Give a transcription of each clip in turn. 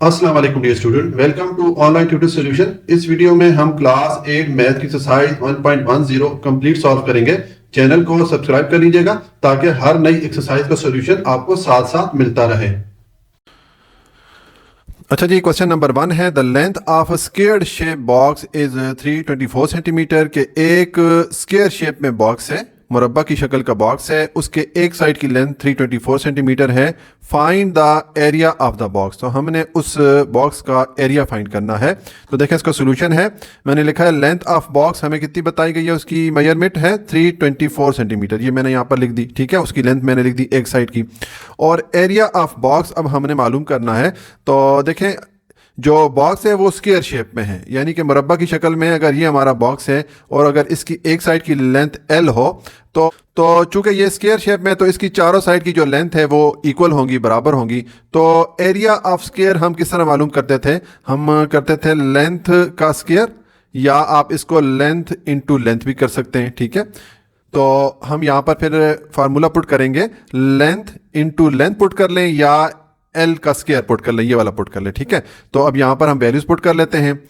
अस्सलाम वालेकुम dear student, welcome to online tutor solution. इस वीडियो में हम क्लास 8 मैथ की एक्सरसाइज 1.10 कंप्लीट सॉल्व करेंगे। चैनल को सब्सक्राइब कर लीजिएगा ताकि हर नई एक्सरसाइज का सॉल्यूशन आपको साथ साथ मिलता रहे। अच्छा जी, क्वेश्चन नंबर 1 है the length of a square shape box is 324 centimetre के एक स्क्वायर शेप में बॉक्स है, मुरब्बा की शक्ल का बॉक्स है, उसके एक साइड की लेंथ 324 सेंटीमीटर है। Find the area of the box, तो हमने उस बॉक्स का एरिया फाइंड करना है। तो देखें इसका सोल्यूशन है, मैंने लिखा है लेंथ ऑफ बॉक्स हमें कितनी बताई गई है, उसकी मेजरमेंट है 324 सेंटीमीटर, ये मैंने यहाँ पर लिख दी। ठीक है, उसकी लेंथ मैंने लिख दी एक साइड की। और एरिया ऑफ बॉक्स अब हमने मालूम करना है। तो देखें जो बॉक्स है वो स्क्वायर शेप में है, यानी कि मुरब्बा की शक्ल में अगर ये हमारा बॉक्स है और अगर इसकी एक साइड की लेंथ एल हो तो चूंकि ये स्क्वायर शेप में, तो इसकी चारों साइड की जो लेंथ है वो इक्वल होंगी, बराबर होंगी। तो एरिया ऑफ स्क्वायर हम किस तरह मालूम करते थे, हम करते थे लेंथ का स्क्वायर, या आप इसको लेंथ इंटू लेंथ भी कर सकते हैं। ठीक है, तो हम यहाँ पर फिर फार्मूला पुट करेंगे, लेंथ इंटू लेंथ पुट कर लें या एल का स्क्वायर पुट कर लें, ये वाला पुट कर लें। ठीक है, तो अब यहाँ पर हम वैल्यूज पुट कर लेते हैं।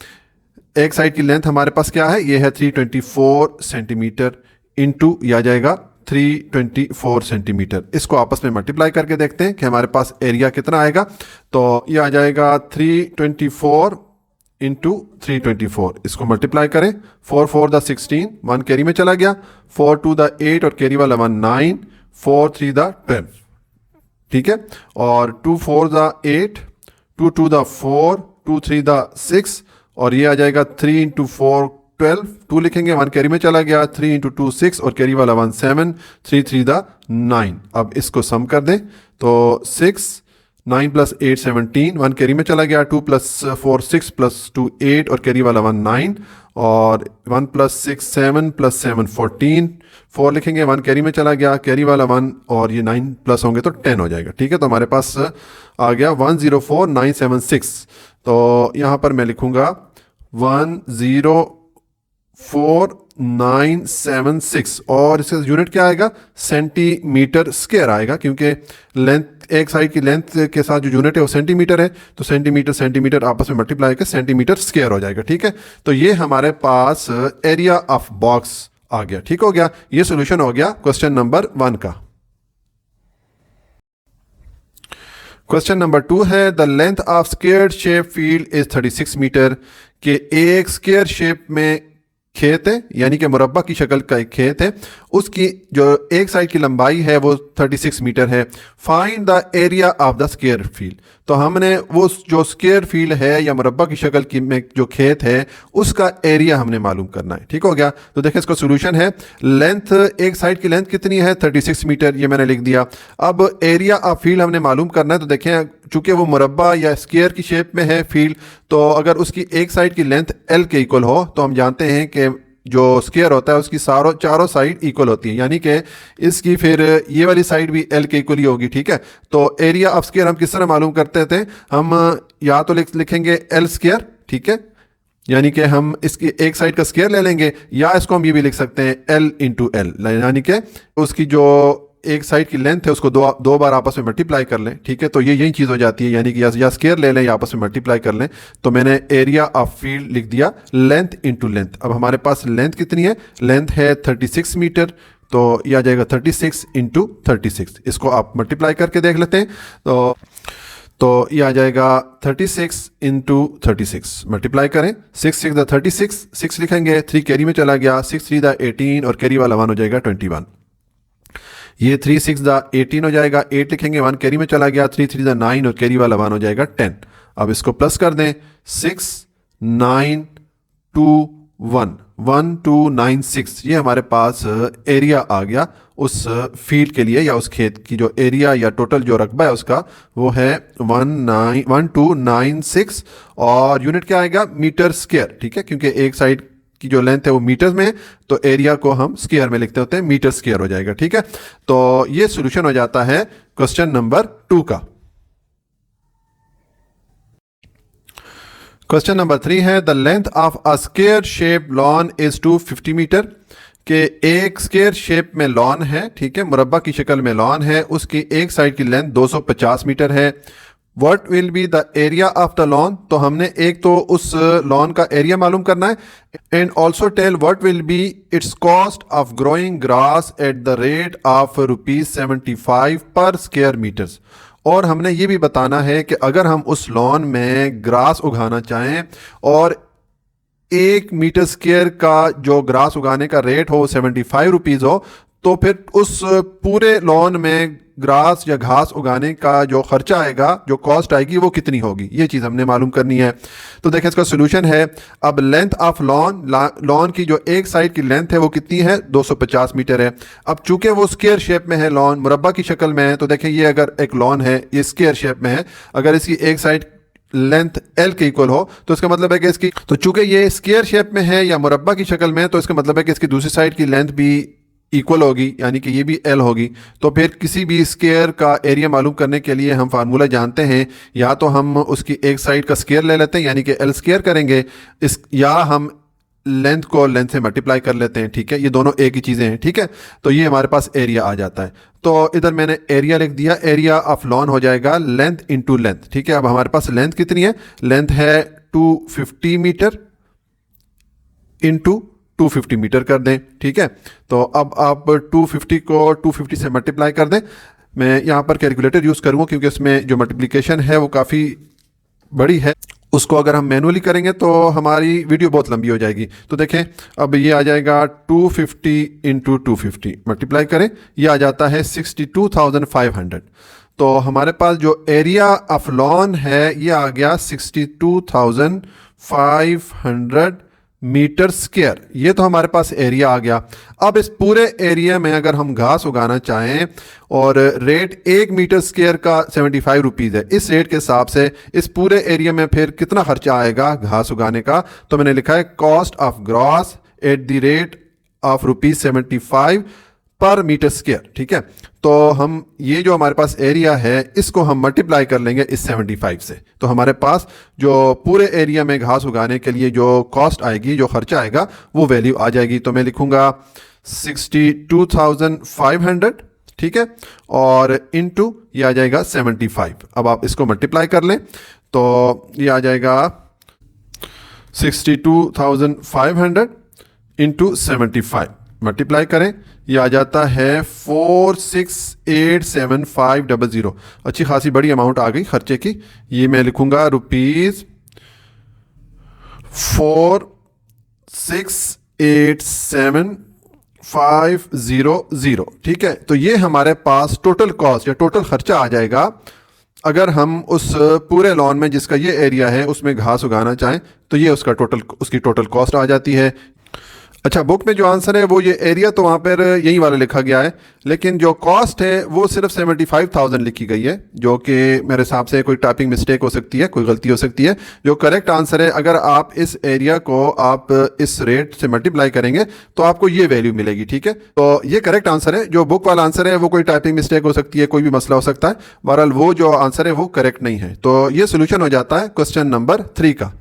एक साइड की लेंथ हमारे पास क्या है, ये है 324 सेंटीमीटर इंटू यह आ जाएगा 324 सेंटीमीटर। इसको आपस में मल्टीप्लाई करके देखते हैं कि हमारे पास एरिया कितना आएगा। तो ये आ जाएगा 324 इंटू 324, इसको मल्टीप्लाई करें। 4 4 द 16, 1 कैरी में चला गया, 4 2 द 8 और कैरी वाला 1 9, 4 3 द 12। ठीक है, और 2 4 द 8, 2 2 द 4, 2 3 द 6, और ये आ जाएगा 3 इंटू 4 12, 2 लिखेंगे, 1 कैरी में चला गया, 3 इंटू 2 6 और कैरी वाला 1 7, 3 3 द 9। अब इसको सम कर दें तो 6 9 प्लस 8 17, 1 कैरी में चला गया, 2 प्लस 4 6 प्लस 2 8 और कैरी वाला 1 9, और 1 प्लस 6 7 प्लस 7 14, 4 लिखेंगे, 1 कैरी में चला गया, कैरी वाला 1 और ये 9 प्लस होंगे तो 10 हो जाएगा। ठीक है, तो हमारे पास आ गया 104976। तो यहाँ पर मैं लिखूंगा 104976, और इसका यूनिट क्या आएगा, सेंटीमीटर स्क्वायर आएगा, क्योंकि लेंथ एक साइड की लेंथ के साथ जो यूनिट है वो सेंटीमीटर है, तो सेंटीमीटर सेंटीमीटर आपस में मल्टीप्लाई करके सेंटीमीटर स्क्वायर हो जाएगा। ठीक है, तो ये हमारे पास एरिया ऑफ बॉक्स आ गया। ठीक हो गया, ये सोल्यूशन हो गया क्वेश्चन नंबर 1 का। क्वेश्चन नंबर 2 है the length of square shape field is 36 metre के एक स्क्वायर शेप में खेत है, यानी कि मुरब्बा की शक्ल का एक खेत है, उसकी जो एक साइड की लंबाई है वो 36 मीटर है। Find the area of the square field, तो हमने वो जो स्क्वायर फील्ड है या मुरब्बा की शक्ल की में जो खेत है उसका एरिया हमने मालूम करना है। ठीक हो गया, तो देखिए इसका सोल्यूशन है, लेंथ एक साइड की लेंथ कितनी है 36 मीटर, ये मैंने लिख दिया। अब एरिया ऑफ फील्ड हमने मालूम करना है, तो देखें चूंकि वो मुरब्बा या स्क्वायर की शेप में है फील्ड, तो अगर उसकी एक साइड की लेंथ एल के इक्वल हो तो हम जानते हैं कि जो स्क्वायर होता है उसकी चारों साइड इक्वल होती है, यानी कि इसकी फिर ये वाली साइड भी एल के इक्वल ही होगी। ठीक है, तो एरिया ऑफ स्क्वायर हम किस तरह मालूम करते थे, हम या तो लिखेंगे एल स्क्वायर, ठीक है, यानी कि हम इसकी एक साइड का स्क्वायर ले लेंगे, या इसको हम ये भी लिख सकते हैं एल इंटू एल, यानी कि उसकी जो एक साइड की लेंथ है उसको दो बार आपस में मल्टीप्लाई कर लें। ठीक है, तो ये यही चीज़ हो जाती है, यानी कि या स्क्वायर ले लें या आपस में मल्टीप्लाई कर लें। तो मैंने एरिया ऑफ फील्ड लिख दिया लेंथ इंटू लेंथ। अब हमारे पास लेंथ कितनी है, लेंथ है 36 मीटर, तो यह आ जाएगा 36 इंटू 36। इसको आप मल्टीप्लाई करके देख लेते हैं, तो ये आ जाएगा 36 इंटू 36, मल्टीप्लाई करें, 6 6 द 36, 6 लिखेंगे, 3 कैरी में चला गया, 6 3 द 18 और कैरी वाला 1 हो जाएगा 21। ये 3 6 द 18 हो जाएगा, 8 लिखेंगे, 1 कैरी में चला गया, 3 3 द 9 और कैरी वाला 1 हो जाएगा 10। अब इसको प्लस कर दें, 6 9 2 1 1 2 9 6, ये हमारे पास एरिया आ गया उस फील्ड के लिए, या उस खेत की जो एरिया या टोटल जो रकबा है उसका वो है 1296, और यूनिट क्या आएगा, मीटर स्क्वायर। ठीक है, क्योंकि एक साइड की जो लेंथ है वो मीटर में है, तो एरिया को हम स्क्वायर में लिखते होते हैं, मीटर स्क्वायर हो जाएगा। ठीक है, तो ये सॉल्यूशन हो जाता है क्वेश्चन नंबर 2 का। क्वेश्चन नंबर 3 है the length of a square shape lawn is 250 metre के एक स्क्वायर शेप में लॉन है, ठीक है, मुरब्बा की शक्ल में लॉन है, उसकी एक साइड की लेंथ 250 मीटर है। What will be the area of the lawn, तो हमने एक तो उस लॉन का एरिया मालूम करना है, and also tell what will be its cost of growing grass at the rate of ₹75 per square metres. और हमने ये भी बताना है कि अगर हम उस लॉन में ग्रास उगाना चाहें और 1 मीटर स्क्वायर का जो ग्रास उगाने का रेट हो 75 रुपीज़ हो, तो फिर उस पूरे लॉन में ग्रास या घास उगाने का जो खर्चा आएगा, जो कॉस्ट आएगी, वो कितनी होगी, ये चीज़ हमने मालूम करनी है। तो देखें इसका सोल्यूशन है, अब लेंथ ऑफ लॉन की जो एक साइड की लेंथ है वो कितनी है, 250 मीटर है। अब चूंकि वो स्क्वायर शेप में है, लॉन मुरब्बा की शक्ल में है, तो देखें ये अगर एक लॉन है, ये स्क्वायर शेप में है, अगर इसकी एक साइड लेंथ L के इक्वल हो तो इसका मतलब है कि इसकी, तो चूंकि ये स्क्वायर शेप में है या मुरब्बा की शक्ल में है, तो इसका मतलब है कि इसकी दूसरी साइड की लेंथ भी इक्वल होगी, यानी कि ये भी L होगी। तो फिर किसी भी स्क्वायर का एरिया मालूम करने के लिए हम फार्मूला जानते हैं, या तो हम उसकी एक साइड का स्क्वायर ले लेते हैं यानी कि L स्क्वायर करेंगे, इस या हम लेंथ को लेंथ से मल्टीप्लाई कर लेते हैं। ठीक है, ये दोनों एक ही चीज़ें हैं। ठीक है, तो ये हमारे पास एरिया आ जाता है। तो इधर मैंने एरिया लिख दिया, एरिया ऑफ लॉन हो जाएगा लेंथ इंटू लेंथ। ठीक है, अब हमारे पास लेंथ कितनी है, लेंथ है 250 मीटर इंटू 250 मीटर कर दें। ठीक है, तो अब आप 250 को 250 से मल्टीप्लाई कर दें। मैं यहाँ पर कैलकुलेटर यूज़ करूँगा क्योंकि उसमें जो मल्टीप्लिकेशन है वो काफ़ी बड़ी है, उसको अगर हम मैनुअली करेंगे तो हमारी वीडियो बहुत लंबी हो जाएगी। तो देखें, अब ये आ जाएगा 250 इंटू 250 मल्टीप्लाई करें, ये आ जाता है 62,500। तो हमारे पास जो एरिया ऑफ लॉन है ये आ गया 62,500 मीटर स्क्वायर, ये तो हमारे पास एरिया आ गया। अब इस पूरे एरिया में अगर हम घास उगाना चाहें और रेट 1 मीटर स्क्वायर का 75 रुपीज़ है, इस रेट के हिसाब से इस पूरे एरिया में फिर कितना खर्चा आएगा घास उगाने का, तो मैंने लिखा है cost of grass at the rate of ₹75 पर मीटर स्क्वायर। ठीक है, तो हम ये जो हमारे पास एरिया है इसको हम मल्टीप्लाई कर लेंगे इस 75 से, तो हमारे पास जो पूरे एरिया में घास उगाने के लिए जो कॉस्ट आएगी, जो खर्चा आएगा, वो वैल्यू आ जाएगी। तो मैं लिखूंगा 62,500। ठीक है, और इनटू ये आ जाएगा 75। अब आप इसको मल्टीप्लाई कर लें तो ये आ जाएगा 62,500 इंटू 75, मल्टीप्लाई करें, ये आ जाता है 4687,500। अच्छी खासी बड़ी अमाउंट आ गई खर्चे की। ये मैं लिखूंगा ₹4687,500। ठीक है, तो ये हमारे पास टोटल कॉस्ट या टोटल खर्चा आ जाएगा अगर हम उस पूरे लॉन में जिसका ये एरिया है उसमें घास उगाना चाहें, तो ये उसकी टोटल कॉस्ट आ जाती है। अच्छा, बुक में जो आंसर है वो ये एरिया तो वहाँ पर यही वाला लिखा गया है, लेकिन जो कॉस्ट है वो सिर्फ 75,000 लिखी गई है, जो कि मेरे हिसाब से कोई टाइपिंग मिस्टेक हो सकती है, कोई गलती हो सकती है। जो करेक्ट आंसर है, अगर आप इस एरिया को आप इस रेट से मल्टीप्लाई करेंगे तो आपको ये वैल्यू मिलेगी। ठीक है, तो ये करेक्ट आंसर है। जो बुक वाला आंसर है वो कोई टाइपिंग मिस्टेक हो सकती है, कोई भी मसला हो सकता है, बहरहाल वो जो आंसर है वो करेक्ट नहीं है। तो ये सोल्यूशन हो जाता है क्वेश्चन नंबर 3 का।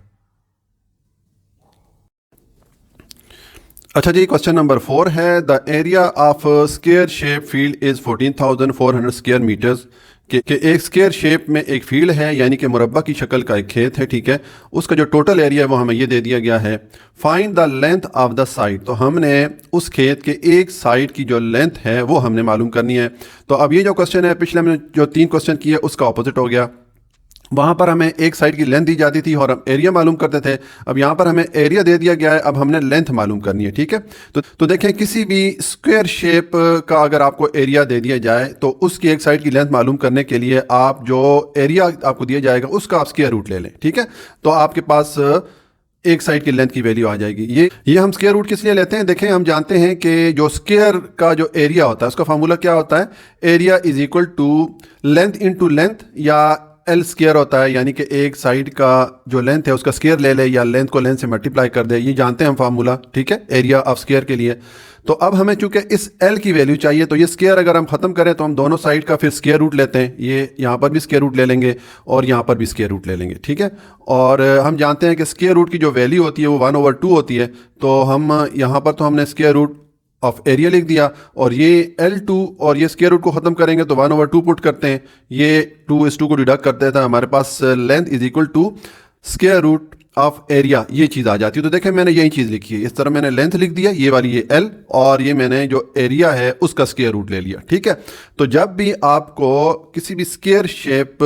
अच्छा जी, क्वेश्चन नंबर 4 है, the area of square shape field is 14,400 square metres. कि एक स्क्वायर शेप में एक फील्ड है, यानी कि मुरब्बा की शक्ल का एक खेत है। ठीक है, उसका जो टोटल एरिया है वो हमें ये दे दिया गया है। Find the length of the side, तो हमने उस खेत के एक साइड की जो लेंथ है वो हमने मालूम करनी है। तो अब ये जो क्वेश्चन है, पिछले हमने जो 3 क्वेश्चन किए उसका ऑपोजिट हो गया। वहाँ पर हमें एक साइड की लेंथ दी जाती थी और हम एरिया मालूम करते थे। अब यहाँ पर हमें एरिया दे दिया गया है, अब हमने लेंथ मालूम करनी है। ठीक है, तो देखें, किसी भी स्क्वायर शेप का अगर आपको एरिया दे दिया जाए तो उसकी एक साइड की लेंथ मालूम करने के लिए आप जो एरिया आपको दिया जाएगा उसका आप स्क्वायर रूट ले लें। ठीक है, तो आपके पास एक साइड की लेंथ की वैल्यू आ जाएगी। ये हम स्क्वायर रूट किस लिए लेते हैं, देखें, हम जानते हैं कि जो स्क्वायर का जो एरिया होता है उसका फार्मूला क्या होता है, area is equal to length into length, या L स्क्वायर होता है, यानी कि एक साइड का जो लेंथ है उसका स्क्वायर ले ले या लेंथ को लेंथ से मल्टीप्लाई कर दे। ये जानते हैं हम फार्मूला। ठीक है, एरिया ऑफ स्क्वायर के लिए। तो अब हमें चूंकि इस L की वैल्यू चाहिए, तो ये स्क्वायर अगर हम खत्म करें तो हम दोनों साइड का फिर स्क्वायर रूट लेते हैं। ये यहाँ पर भी स्क्वायर रूट ले लेंगे और यहाँ पर भी स्क्वायर रूट ले लेंगे। ठीक है, और हम जानते हैं कि स्क्वायर रूट की जो वैल्यू होती है वो 1/2 होती है। तो हम यहाँ पर तो हमने स्क्वायर रूट ऑफ एरिया लिख दिया, और ये L2 और ये स्क्वायर रूट को ख़त्म करेंगे तो 1/2 पुट करते हैं, ये 2 को डिडक्ट करते हैं, हमारे पास length is equal to square root of area, ये चीज़ आ जाती है। तो देखें मैंने यही चीज़ लिखी है, इस तरह मैंने लेंथ लिख दिया, ये वाली ये L, और ये मैंने जो एरिया है उसका स्क्वायर रूट ले लिया। ठीक है, तो जब भी आपको किसी भी स्क्वायर शेप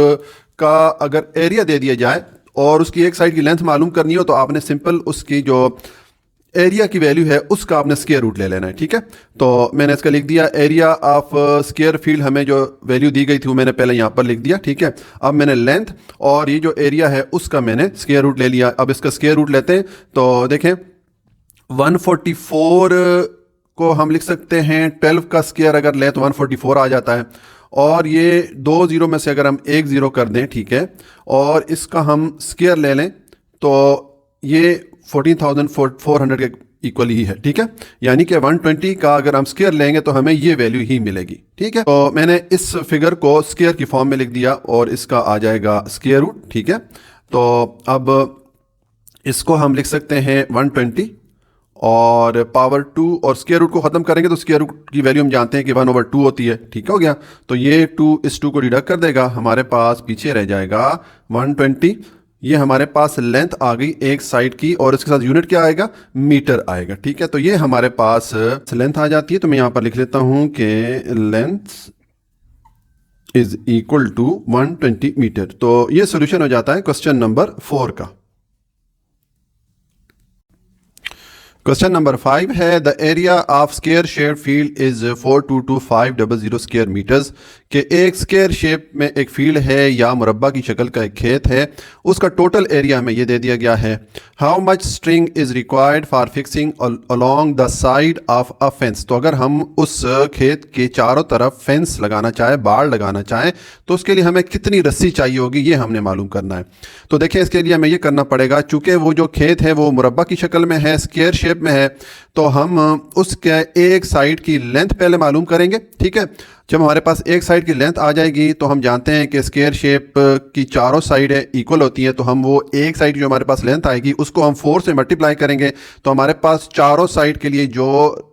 का अगर एरिया दे दिया जाए और उसकी एक साइड की लेंथ मालूम करनी हो, तो आपने सिंपल उसकी जो एरिया की वैल्यू है उसका आपने स्क्वायर रूट ले लेना है। ठीक है, तो मैंने इसका लिख दिया एरिया ऑफ स्क्वायर फील्ड, हमें जो वैल्यू दी गई थी वो मैंने पहले यहाँ पर लिख दिया। ठीक है, अब मैंने लेंथ और ये जो एरिया है उसका मैंने स्क्वायर रूट ले लिया। अब इसका स्क्वायर रूट लेते हैं तो देखें 144 को हम लिख सकते हैं 12 का स्क्वायर अगर ले तो 144 आ जाता है, और ये 2 जीरो में से अगर हम 1 जीरो कर दें, ठीक है, और इसका हम स्क्वायर ले लें तो ये 14,400 के इक्वल ही है। ठीक है, यानी कि 120 का अगर हम स्क्वायर लेंगे तो हमें ये वैल्यू ही मिलेगी। ठीक है, तो मैंने इस फिगर को स्क्वायर की फॉर्म में लिख दिया और इसका आ जाएगा स्क्वायर रूट। ठीक है, तो अब इसको हम लिख सकते हैं 120 और पावर 2 और स्क्वायर रूट को ख़त्म करेंगे तो स्क्वायर रूट की वैल्यू हम जानते हैं कि 1/2 होती है। ठीक हो गया, तो ये 2 इस 2 को डिडक्ट कर देगा, हमारे पास पीछे रह जाएगा 120। ये हमारे पास लेंथ आ गई एक साइड की, और इसके साथ यूनिट क्या आएगा, मीटर आएगा। ठीक है, तो ये हमारे पास लेंथ आ जाती है। तो मैं यहाँ पर लिख लेता हूँ कि length is equal to 120 metre. तो ये सोल्यूशन हो जाता है क्वेश्चन नंबर 4 का। क्वेश्चन नंबर 5 है the area of square shape field is 422500 square metres, कि एक स्क्वायर शेप में एक फील्ड है या मुरब्बा की शक्ल का एक खेत है, उसका टोटल एरिया में ये दे दिया गया है। How much string is required for fixing along the side of a fence. तो अगर हम उस खेत के चारों तरफ फेंस लगाना चाहे, बाड़ लगाना चाहें, तो उसके लिए हमें कितनी रस्सी चाहिए होगी, ये हमने मालूम करना है। तो देखिए इसके लिए हमें ये करना पड़ेगा, चूंकि वो जो खेत है वो मुरब्बा की शक्ल में है, स्क्वायर शेप में है, तो हम उसके एक साइड की लेंथ पहले मालूम करेंगे। ठीक है, जब हमारे पास एक साइड की लेंथ आ जाएगी तो हम जानते हैं कि स्क्वायर शेप की चारों साइडें इक्वल होती हैं, तो हम वो एक साइड जो हमारे पास लेंथ आएगी उसको हम 4 से मल्टीप्लाई करेंगे, तो हमारे पास चारों साइड के लिए जो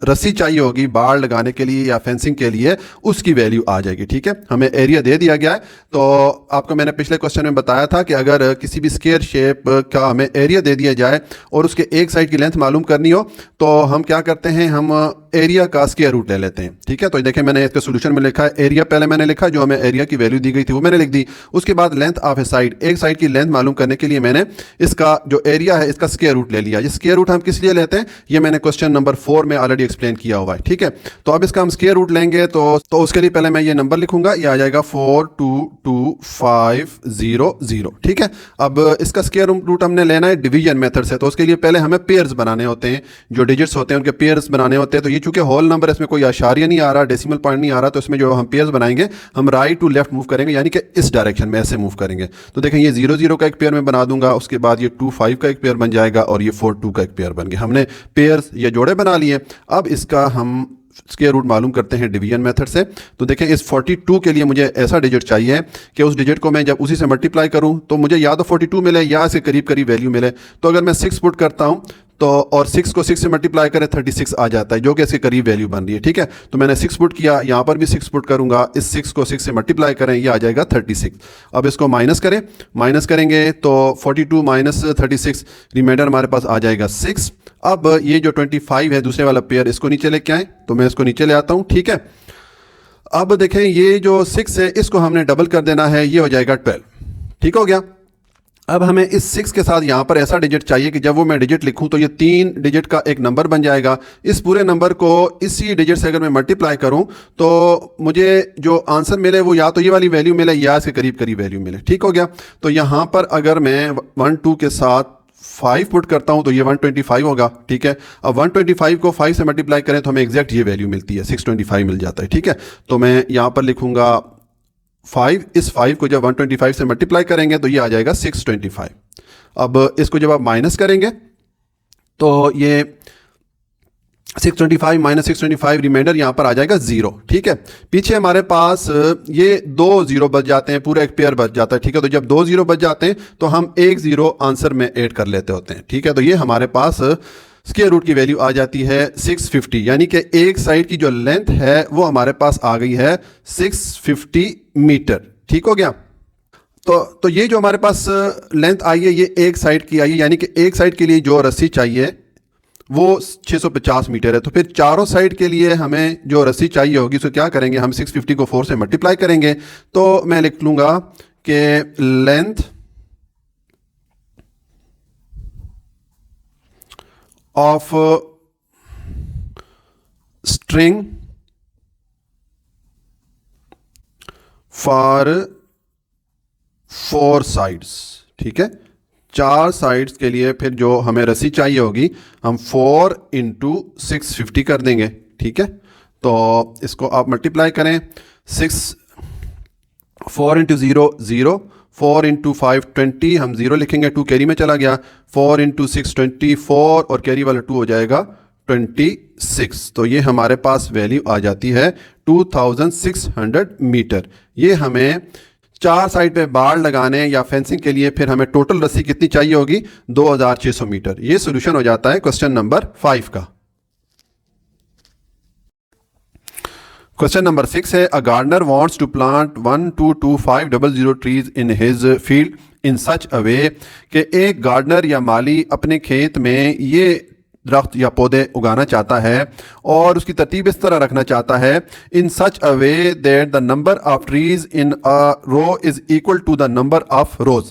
रस्सी चाहिए होगी बाड़ लगाने के लिए या फेंसिंग के लिए, उसकी वैल्यू आ जाएगी। ठीक है, हमें एरिया दे दिया गया है। तो आपको मैंने पिछले क्वेश्चन में बताया था कि अगर किसी भी स्क्वायर शेप का हमें एरिया दे दिया जाए और उसके एक साइड की लेंथ मालूम करनी हो तो हम क्या करते हैं, हम एरिया का स्क्वायर रूट ले लेते हैं। ठीक है, तो देखिए मैंने इसके सोल्यूशन में लिखा है एरिया पहले मैंने लिखा, जो हमें एरिया की वैल्यू दी गई थी वो मैंने लिख दी। उसके बाद लेंथ ऑफ ए साइड, एक साइड की लेंथ मालूम करने के लिए मैंने इसका जो एरिया है इसका स्क्वायर रूट ले लिया। ये स्क्वायर रूट हम किस लिए लेते हैं, ये मैंने क्वेश्चन नंबर 4 में ऑलरेडी एक्सप्लेन किया हुआ है। ठीक है, तो अब इसका हम स्क्वायर रूट लेंगे तो उसके लिए पहले मैं ये नंबर लिखूंगा, ये आ जाएगा 42250। ठीक है, अब इसका स्क्वायर रूट हमने लेना है डिवीजन मेथड से, तो उसके लिए पहले हमें पेयर्स बनाने होते हैं, जो डिजिट्स होते हैं उनके पेयर्स बनाने होते हैं। तो ये चूंकि होल नंबर, इसमें कोई आशारिया नहीं आ रहा, डेसिमल पॉइंट नहीं आ रहा, तो इसमें जो हम पेयर्स बनाएंगे हम राइट टू लेफ्ट मूव करेंगे, यानी कि इस डायरेक्शन में ऐसे मूव करेंगे। तो देखें ये 0 का एक पेयर में बना दूंगा, उसके बाद ये 2 5 का एक पेयर बन जाएगा और ये 4 2 का एक पेयर बन गया। हमने पेयर्स ये जोड़े बना लिए। अब इसका हम स्क्वायर रूट मालूम करते हैं डिवीजन मेथड से। तो देखें इस 42 के लिए मुझे ऐसा डिजिट चाहिए कि उस डिजिट को मैं जब उसी से मल्टीप्लाई करूं तो मुझे या तो 42 मिले या इसके करीब करीब वैल्यू मिले। तो अगर मैं 6 पुट करता हूं तो और 6 को 6 से मल्टीप्लाई करें 36 आ जाता है, जो कि इसके करीब वैल्यू बन रही है। ठीक है, तो मैंने 6 पुट किया, यहाँ पर भी 6 पुट करूंगा, इस 6 को 6 से मल्टीप्लाई करें, ये आ जाएगा 36। अब इसको माइनस करें, माइनस करेंगे तो 42 माइनस 36 रिमाइंडर हमारे पास आ जाएगा 6। अब ये जो 25 है दूसरे वाला पेयर, इसको नीचे लेके आए, तो मैं इसको नीचे ले आता हूँ। ठीक है, अब देखें ये जो 6 है इसको हमने डबल कर देना है, ये हो जाएगा 12। ठीक हो गया, अब हमें इस 6 के साथ यहाँ पर ऐसा डिजिट चाहिए कि जब वो मैं डिजिट लिखूं तो ये 3 डिजिट का एक नंबर बन जाएगा। इस पूरे नंबर को इसी डिजिट से अगर मैं मल्टीप्लाई करूं तो मुझे जो आंसर मिले वो या तो ये वाली वैल्यू मिले या इसके करीब करीब वैल्यू मिले। ठीक हो गया, तो यहाँ पर अगर मैं 1 2 के साथ 5 पुट करता हूं तो ये 125 होगा। ठीक है, अब 125 को 5 से मल्टीप्लाई करें तो हमें एग्जैक्ट ये वैल्यू मिलती है, 625 मिल जाता है। ठीक है, तो मैं यहाँ पर लिखूंगा 5, इस 5 को जब 125 से मल्टीप्लाई करेंगे तो ये आ जाएगा 625। अब इसको जब आप माइनस करेंगे तो ये 625 माइनस 625 रिमाइंडर यहाँ पर आ जाएगा 0। ठीक है, पीछे हमारे पास ये 2 0 बच जाते हैं, पूरा एक पेयर बच जाता है। ठीक है, तो जब 2 0 बच जाते हैं तो हम 1 0 आंसर में ऐड कर लेते होते हैं। ठीक है, तो ये हमारे पास स्क्वायर रूट की वैल्यू आ जाती है 650, यानी कि एक साइड की जो लेंथ है वो हमारे पास आ गई है 650 मीटर। ठीक हो गया। तो ये जो हमारे पास लेंथ आई है ये एक साइड की आई है, यानी कि एक साइड के लिए जो रस्सी चाहिए वो 650 मीटर है। तो फिर चारों साइड के लिए हमें जो रस्सी चाहिए होगी उसको क्या करेंगे, हम 650 को 4 से मल्टीप्लाई करेंगे। तो मैं लिख लूंगा कि length of string for 4 sides. ठीक है, 4 साइड्स के लिए फिर जो हमें रस्सी चाहिए होगी हम 4 इंटू 650 कर देंगे। ठीक है, तो इसको आप मल्टीप्लाई करें। 4 इंटू 0 0, 4 इंटू 5 20, हम 0 लिखेंगे, 2 कैरी में चला गया। 4 इंटू 6 24 और कैरी वाला 2 हो जाएगा 26। तो ये हमारे पास वैल्यू आ जाती है 2600 मीटर। ये हमें 4 साइड पे बाड़ लगाने या फेंसिंग के लिए फिर हमें टोटल रस्सी कितनी चाहिए होगी, 2600 मीटर। ये सोल्यूशन हो जाता है क्वेश्चन नंबर 5 का। क्वेश्चन नंबर 6 है, a gardener wants to plant 1 2 2 5 00 trees in his field in such a way कि एक गार्डनर या माली अपने खेत में ये दरख्त या पौधे उगाना चाहता है और उसकी तरतीब इस तरह रखना चाहता है, in such a way that the number of trees in a row is equal to the number of rows,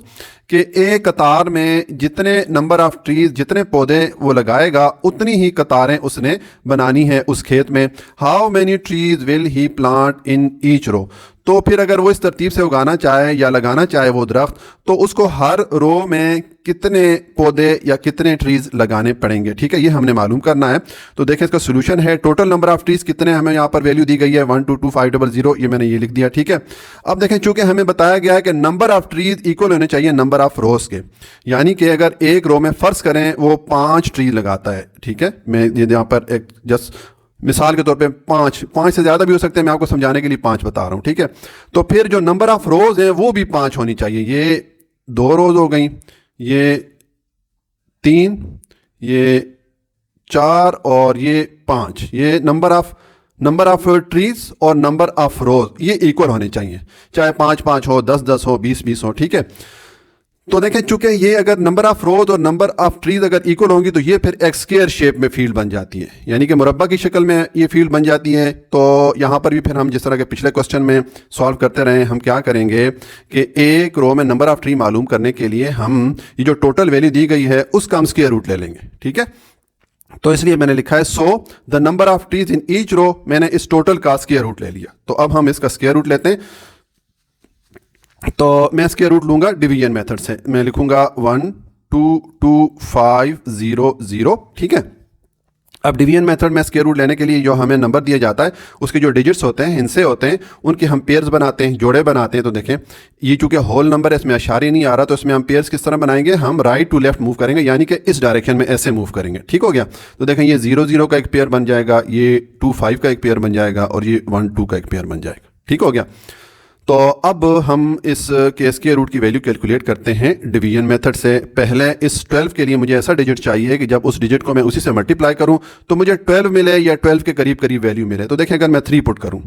कि एक कतार में जितने नंबर ऑफ ट्रीज, जितने पौधे वो लगाएगा उतनी ही कतारें उसने बनानी है उस खेत में। How many trees will he plant in each row. तो फिर अगर वो इस तरतीब से उगाना चाहे या लगाना चाहे वो दरख्त, तो उसको हर रो में कितने पौधे या कितने ट्रीज लगाने पड़ेंगे। ठीक है, ये हमने मालूम करना है। तो देखें इसका सोल्यूशन है, टोटल नंबर ऑफ ट्रीज कितने हमें यहाँ पर वैल्यू दी गई है 1 2 2 5 00, ये मैंने ये लिख दिया। ठीक है, अब देखें चूंकि हमें बताया गया है कि नंबर ऑफ ट्रीज इक्वल होने चाहिए नंबर ऑफ रोज के, यानी कि अगर एक रो में फर्ज करें वो 5 ट्रीज लगाता है। ठीक है, मैं यहाँ पर एक जस्ट मिसाल के तौर पे 5 से ज़्यादा भी हो सकते हैं, मैं आपको समझाने के लिए 5 बता रहा हूँ। ठीक है, तो फिर जो नंबर ऑफ रोज है वो भी 5 होनी चाहिए। ये 2 रोज हो गई, ये 3, ये 4 और ये 5। ये नंबर ऑफ ट्रीज और नंबर ऑफ रोज ये इक्वल होने चाहिए, चाहे 5 5 हो, 10 10 हो, 20 20 हो। ठीक है, तो देखें चूंकि ये अगर नंबर ऑफ रोज और नंबर ऑफ ट्रीज अगर इक्वल होंगी तो ये फिर एक स्क्वायर शेप में फील्ड बन जाती है, यानी कि मुरब्बा की शक्ल में ये फील्ड बन जाती है। तो यहाँ पर भी फिर हम जिस तरह के पिछले क्वेश्चन में सॉल्व करते रहे, हम क्या करेंगे कि एक रो में नंबर ऑफ ट्री मालूम करने के लिए हम ये जो टोटल वैल्यू दी गई है उसका हम स्क्वायर रूट ले लेंगे। ठीक है, तो इसलिए मैंने लिखा है so the number of trees in each row, मैंने इस टोटल का स्क्वायर रूट ले लिया। तो अब हम इसका स्क्वायर रूट लेते हैं। तो मैं स्क्वायर रूट लूंगा डिवीजन मेथड से, मैं लिखूंगा 1 2 2 5 0 0। ठीक है, अब डिवीजन मेथड में स्क्वायर रूट लेने के लिए जो हमें नंबर दिया जाता है उसके जो डिजिट्स होते हैं, हिस्से होते हैं, उनके हम पेयर्स बनाते हैं, जोड़े बनाते हैं। तो देखें ये चूंकि होल नंबर है, इसमें अशारी नहीं आ रहा, तो इसमें हम पेयर्स किस तरह बनाएंगे, हम राइट टू लेफ्ट मूव करेंगे, यानी कि इस डायरेक्शन में ऐसे मूव करेंगे। ठीक हो गया, तो देखें ये 0 0 का एक पेयर बन जाएगा, ये 2 5 का एक पेयर बन जाएगा और ये 1 2 का एक पेयर बन जाएगा। ठीक हो गया, तो अब हम इस केस के रूट की वैल्यू कैलकुलेट करते हैं डिवीजन मेथड से। पहले इस 12 के लिए मुझे ऐसा डिजिट चाहिए कि जब उस डिजिट को मैं उसी से मल्टीप्लाई करूं तो मुझे 12 मिले या 12 के करीब करीब वैल्यू मिले। तो देखें अगर मैं 3 पुट करूं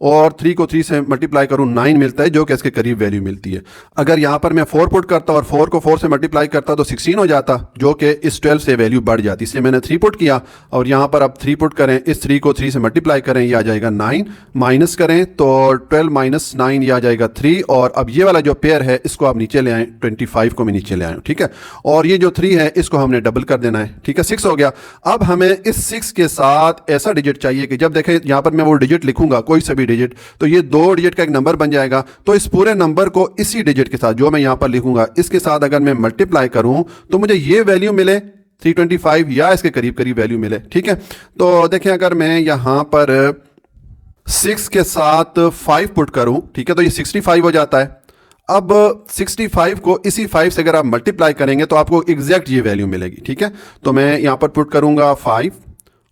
और 3 को 3 से मल्टीप्लाई करूं 9 मिलता है, जो कि इसके करीब वैल्यू मिलती है। अगर यहाँ पर मैं 4 पुट करता और 4 को 4 से मल्टीप्लाई करता तो 16 हो जाता, जो कि इस 12 से वैल्यू बढ़ जाती। इसलिए मैंने 3 पुट किया और यहाँ पर अब 3 पुट करें, इस 3 को 3 से मल्टीप्लाई करें, ये आ जाएगा 9, माइनस करें तो 12 माइनस 9 ये आ जाएगा 3, और अब ये वाला जो पेयर है इसको आप नीचे ले आए, 25 को मैं नीचे ले आऊँ। ठीक है, और ये जो 3 है इसको हमने डबल कर देना है। ठीक है, 6 हो गया। अब हमें इस 6 के साथ ऐसा डिजिट चाहिए कि जब देखें यहाँ पर मैं वो डिजिट लिखूंगा, कोई सा भी डिजिट, तो ये 2 डिजिट का एक नंबर बन जाएगा। तो इस पूरे नंबर को इसी डिजिट के साथ जो मैं यहाँ पर लिखूंगा इसके साथ अगर मैं मल्टीप्लाई करूं तो मुझे ये वैल्यू मिले 325 या इसके करीब करीब वैल्यू मिले। ठीक है, तो देखें अगर मैं यहाँ पर 6 के साथ 5 पुट करूं, ठीक है, तो ये 65 हो जाता है। अब 65 को इसी 5 से अगर आप मल्टीप्लाई करेंगे तो आपको एग्जैक्ट ये वैल्यू मिलेगी। ठीक है, तो मैं यहाँ पर पुट करूंगा 5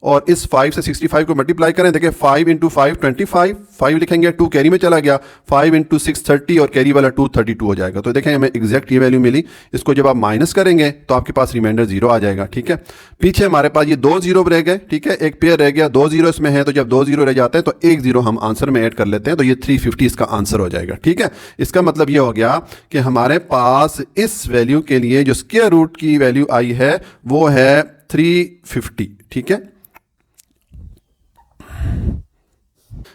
और इस 5 से 65 को मल्टीप्लाई करें, देखिए 5 इंटू 5 25, 5 लिखेंगे, 2 कैरी में चला गया, 5 इंटू 6 30 और कैरी वाला 2 32 हो जाएगा। तो देखें हमें एग्जैक्ट ये वैल्यू मिली। इसको जब आप माइनस करेंगे तो आपके पास रिमाइंडर 0 आ जाएगा। ठीक है, पीछे हमारे पास ये 2 जीरो रह गए। ठीक है, एक पेयर रह गया, 2 जीरो इसमें है, तो जब 2 जीरो रह जाते हैं तो 1 जीरो हम आंसर में ऐड कर लेते हैं, तो ये 350 इसका आंसर हो जाएगा। ठीक है, इसका मतलब ये हो गया कि हमारे पास इस वैल्यू के लिए जो स्क्वायर रूट की वैल्यू आई है वो है 350। ठीक है,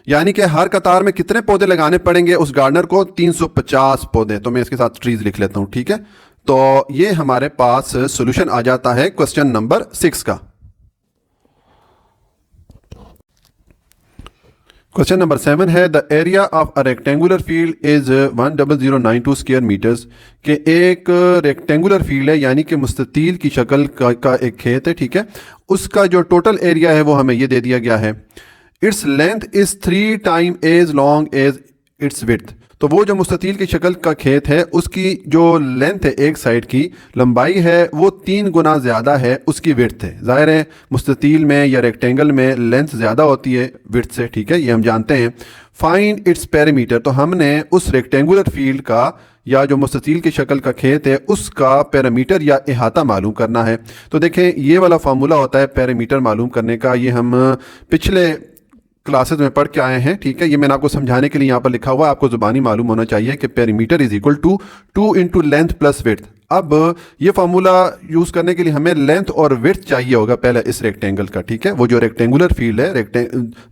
यानी कि हर कतार में कितने पौधे लगाने पड़ेंगे उस गार्डनर को? 350 पौधे। तो मैं इसके साथ ट्रीज लिख लेता हूं। ठीक है, तो ये हमारे पास सॉल्यूशन आ जाता है क्वेश्चन नंबर 6 का। क्वेश्चन नंबर 7 है the area of a rectangular field is 10092 square metres. के एक रेक्टेंगुलर फील्ड है, यानी कि मुस्ततील की शक्ल का एक खेत है। ठीक है, उसका जो टोटल एरिया है वो हमें ये दे दिया गया है। Its length is 3 time as long as its width. तो वो जो मुस्ततील की शक्ल का खेत है उसकी जो लेंथ है, एक साइड की लंबाई है, वो 3 गुना ज़्यादा है उसकी विड्थ है। जाहिर है मुस्ततील में या रेक्टेंगल में लेंथ ज़्यादा होती है विड्थ से। ठीक है, ये हम जानते हैं। Find its perimeter. तो हमने उस रेक्टेंगुलर फील्ड का या जो मुस्ततील की शक्ल का खेत है उसका पैरामीटर या इहाता मालूम करना है। तो देखें ये वाला फार्मूला होता है पैरामीटर मालूम करने का, ये हम पिछले क्लासेस में पढ़ के आए हैं। ठीक है, ये मैंने आपको समझाने के लिए यहाँ पर लिखा हुआ है, आपको जुबानी मालूम होना चाहिए कि perimeter is equal to 2 into length plus width. अब ये फार्मूला यूज़ करने के लिए हमें लेंथ और विड्थ चाहिए होगा पहले इस रेक्टेंगल का। ठीक है, वो जो रेक्टेंगुलर फील्ड है,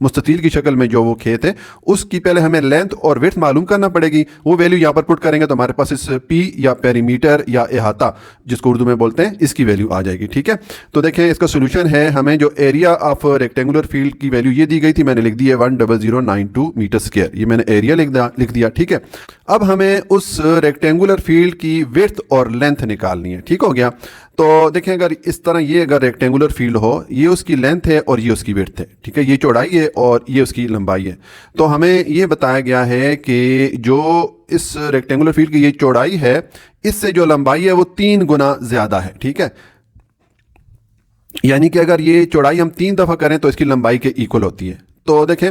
मुस्ततील की शक्ल में जो वो खेत है, उसकी पहले हमें लेंथ और विड्थ मालूम करना पड़ेगी। वो वैल्यू यहाँ पर पुट करेंगे तो हमारे पास इस पी या पेरीमीटर या इहाता जिसको उर्दू में बोलते हैं इसकी वैल्यू आ जाएगी। ठीक है, तो देखें इसका सोल्यूशन है, हमें जो एरिया ऑफ रेक्टेंगुलर फील्ड की वैल्यू ये दी गई थी, मैंने लिख दी है 10092 मीटर स्क्वायर। ये मैंने एरिया लिख दिया। ठीक है, अब हमें उस रेक्टेंगुलर फील्ड की विड्थ और लेंथ निकालनी है। ठीक हो गया, तो देखें अगर इस तरह ये अगर रेक्टेंगुलर फील्ड हो, ये उसकी लेंथ है और ये उसकी विड्थ है। ठीक है, ये चौड़ाई है और ये उसकी लंबाई है। तो हमें ये बताया गया है कि जो इस रेक्टेंगुलर फील्ड की ये चौड़ाई है, इससे जो लंबाई है वो 3 गुना ज्यादा है। ठीक है, यानी कि अगर ये चौड़ाई हम 3 दफा करें तो इसकी लंबाई के इक्वल होती है। तो देखें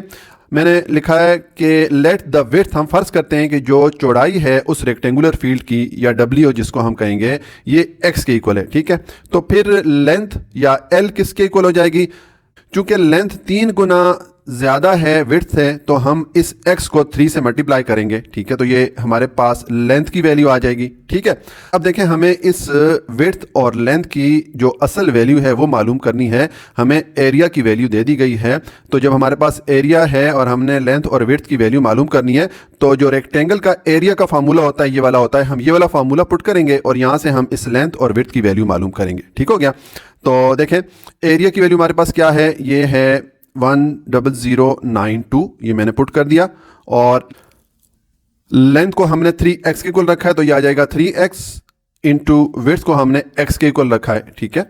मैंने लिखा है कि लेट द विड्थ, हम फर्ज करते हैं कि जो चौड़ाई है उस रेक्टेंगुलर फील्ड की या डब्ल्यू जिसको हम कहेंगे ये एक्स के इक्वल है। ठीक है, तो फिर लेंथ या एल किसके इक्वल हो जाएगी? चूंकि लेंथ 3 गुना ज़्यादा है विड्थ है, तो हम इस x को 3 से मल्टीप्लाई करेंगे। ठीक है, तो ये हमारे पास लेंथ की वैल्यू आ जाएगी। ठीक है, अब देखें हमें इस विड्थ और लेंथ की जो असल वैल्यू है वो मालूम करनी है। हमें एरिया की वैल्यू दे दी गई है, तो जब हमारे पास एरिया है और हमने लेंथ और विड्थ की वैल्यू मालूम करनी है, तो जो रेक्टेंगल का एरिया का फार्मूला होता है ये वाला होता है, हम ये वाला फार्मूला पुट करेंगे और यहाँ से हम इस लेंथ और विड्थ की वैल्यू मालूम करेंगे। ठीक हो गया, तो देखें एरिया की वैल्यू हमारे पास क्या है, ये है 10092, ये मैंने पुट कर दिया, और लेंथ को हमने 3x के इक्वल रखा है तो ये आ जाएगा 3x इंटू विड्थ को हमने x के इक्वल रखा है। ठीक है,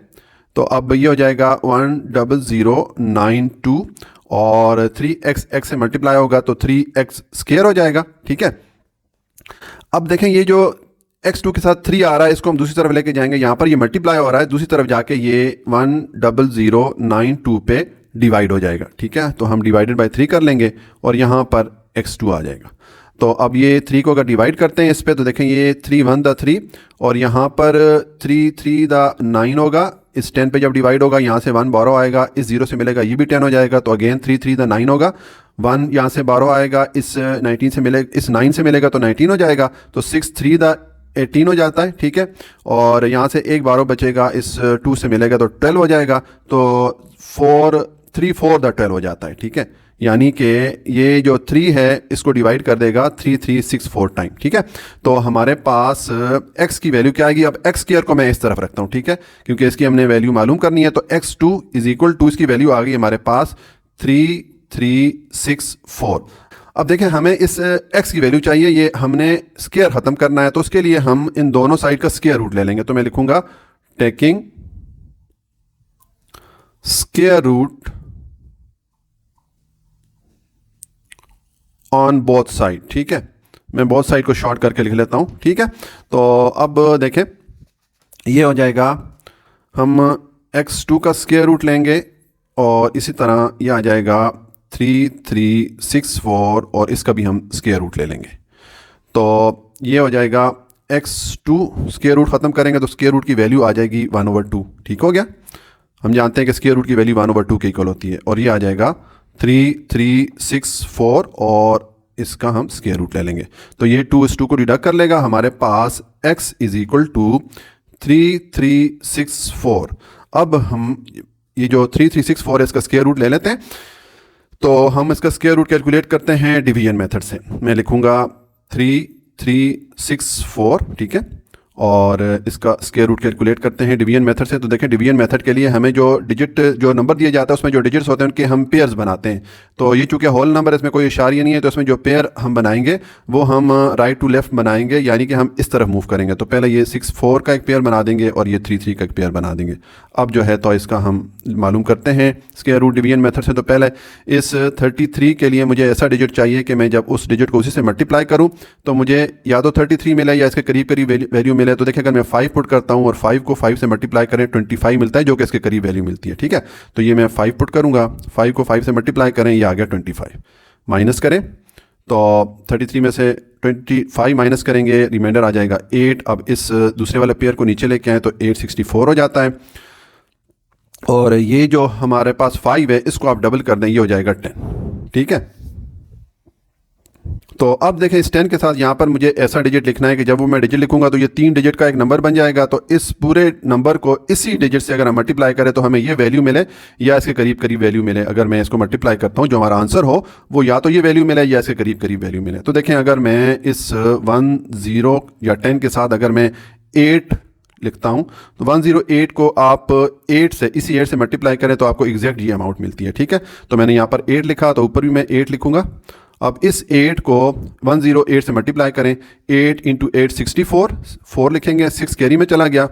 तो अब ये हो जाएगा 10092 और 3x x से मल्टीप्लाई होगा तो 3x स्क्वायर हो जाएगा। ठीक है, अब देखें ये जो x2 के साथ 3 आ रहा है, इसको हम दूसरी तरफ लेके जाएंगे, यहाँ पर ये मल्टीप्लाई हो रहा है, दूसरी तरफ जाके ये 10092 पे डिवाइड हो जाएगा। ठीक है, तो हम डिवाइडेड बाय 3 कर लेंगे और यहाँ पर x2 आ जाएगा। तो अब ये 3 को अगर डिवाइड करते हैं इस पे तो देखें ये 3 1 दा 3 और यहाँ पर 3 3 दा 9 होगा। इस 10 पे जब डिवाइड होगा यहाँ से 1 बारो आएगा, इस 0 से मिलेगा ये भी 10 हो जाएगा, तो अगेन 3 3 दा 9 होगा। 1 यहाँ से बारो आएगा, इस 19 से मिलेगा, इस 9 से मिलेगा तो 19 हो जाएगा, तो 6 3 दा 18 हो जाता है। ठीक है, और यहाँ से एक बारो बचेगा, इस 2 से मिलेगा तो 12 हो जाएगा, तो 4 3 4 दा 12 हो जाता है। ठीक है, यानी कि ये जो 3 है इसको डिवाइड कर देगा 3 3 6 4 टाइम। ठीक है, तो हमारे पास x की वैल्यू क्या आएगी? अब x स्क्वायर को मैं इस तरफ रखता हूँ। ठीक है, क्योंकि इसकी हमने वैल्यू मालूम करनी है, तो x2 इज इक्वल टू, इसकी वैल्यू आ गई हमारे पास 3364। अब देखें हमें इस x की वैल्यू चाहिए, ये हमने स्क्वायर खत्म करना है, तो उसके लिए हम इन दोनों साइड का स्क्वायर रूट ले लेंगे। तो मैं लिखूंगा taking square root on both side. ठीक है, मैं बोथ साइड को शॉर्ट करके लिख लेता हूं। ठीक है, तो अब देखें ये हो जाएगा, हम x2 का स्क्वायर रूट लेंगे और इसी तरह ये आ जाएगा 3364 और इसका भी हम स्क्वायर रूट ले लेंगे। तो ये हो जाएगा x2, स्क्वायर रूट ख़त्म करेंगे तो स्क्वायर रूट की वैल्यू आ जाएगी 1/2। ठीक हो गया। हम जानते हैं कि स्क्वायर रूट की वैल्यू 1/2 के इक्वल होती है और ये आ जाएगा 3364 और इसका हम स्क्वायर रूट ले लेंगे। तो ये 2 इस 2 को डिडक्ट कर लेगा, हमारे पास x इज इक्वल टू 3364। अब हम ये जो 3364 है इसका स्क्वायर रूट ले लेते हैं। तो हम इसका स्क्वायर रूट कैलकुलेट करते हैं डिवीजन मेथड से। मैं लिखूंगा 3364, ठीक है, और इसका स्क्वायर रूट कैलकुलेट करते हैं डिवीजन मेथड से। तो देखें डिवीजन मेथड के लिए हमें जो नंबर दिया जाता है उसमें जो डिजिट्स होते हैं उनके हम पेयर्स बनाते हैं। तो ये चूंकि होल नंबर है, इसमें कोई इशारिया नहीं है, तो इसमें जो पेयर हम बनाएंगे वो हम राइट टू लेफ्ट बनाएंगे, यानी कि हम इस तरफ मूव करेंगे। तो पहले ये 64 का एक पेयर बना देंगे और ये 33 का एक पेयर बना देंगे। अब जो है तो इसका हम मालूम करते हैं स्क्वायर रूट डिवीजन मेथड से। तो पहले इस 33 के लिए मुझे ऐसा डिजिट चाहिए कि मैं जब उस डिजिट को उसी से मल्टीप्लाई करूं तो मुझे या तो 33 मिले या इसके करीब करीब वैल्यू मिले। तो देखिए अगर मैं 5 पुट करता हूं और 5 को 5 से मल्टीप्लाई करें 25 मिलता है, जो कि इसके करीब वैल्यू मिलती है। ठीक है, तो ये मैं 5 पुट करूंगा, 5 को 5 से मल्टीप्लाई करें, ये आ गया 25। माइनस करें तो 33 में से 25 माइनस करेंगे, रिमाइंडर आ जाएगा 8। अब इस दूसरे वाले पेयर को नीचे लेके आए तो 864 हो जाता है। और ये जो हमारे पास 5 है इसको आप डबल कर दें, ये हो जाएगा 10। ठीक है, तो अब देखें इस 10 के साथ यहाँ पर मुझे ऐसा डिजिट लिखना है कि जब वो मैं डिजिट लिखूंगा तो ये 3 डिजिट का एक नंबर बन जाएगा। तो इस पूरे नंबर को इसी डिजिट से अगर हम मल्टीप्लाई करें तो हमें ये वैल्यू मिले या इसके करीब करीब वैल्यू मिले। अगर मैं इसको मल्टीप्लाई करता हूँ जो हमारा आंसर हो वो या तो ये वैल्यू मिले या इसके करीब करीब वैल्यू मिले। तो देखें अगर मैं इस 10 या 10 के साथ अगर मैं 8 लिखता हूं तो 108 को आप 8 से इसी 8 से मल्टीप्लाई करें तो आपको एग्जैक्ट ये अमाउंट मिलती है। ठीक है, तो मैंने यहाँ पर 8 लिखा तो ऊपर भी मैं 8 लिखूंगा। अब इस 8 को 108 से मल्टीप्लाई करें, 8 इंटू 8 64, 4 लिखेंगे, 6 कैरी में चला गया,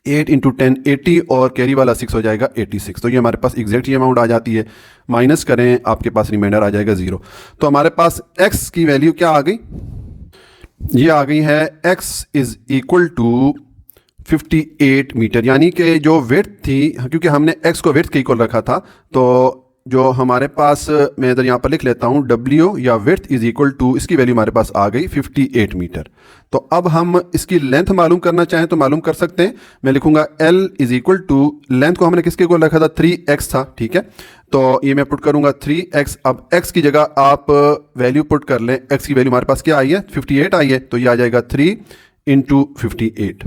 8 इंटू 10 80 और कैरी वाला 6 हो जाएगा 86। तो ये हमारे पास एग्जैक्ट ये अमाउंट आ जाती है। माइनस करें, आपके पास रिमाइंडर आ जाएगा 0। तो हमारे पास x की वैल्यू क्या आ गई, ये आ गई है x is equal to 58 metre, यानी कि जो विड्थ थी, क्योंकि हमने x को विड्थ के इक्वल रखा था, तो जो हमारे पास, मैं इधर यहाँ पर लिख लेता हूँ w या विड्थ इज इक्वल टू, इसकी वैल्यू हमारे पास आ गई 58 मीटर। तो अब हम इसकी लेंथ मालूम करना चाहें तो मालूम कर सकते हैं। मैं लिखूंगा l is equal to, length को हमने किसके इक्वल रखा था, 3x था। ठीक है, तो ये मैं पुट करूंगा 3x। अब x की जगह आप वैल्यू पुट कर लें, x की वैल्यू हमारे पास क्या आई है, 58 आई है, तो ये आ जाएगा 3 इंटू 58।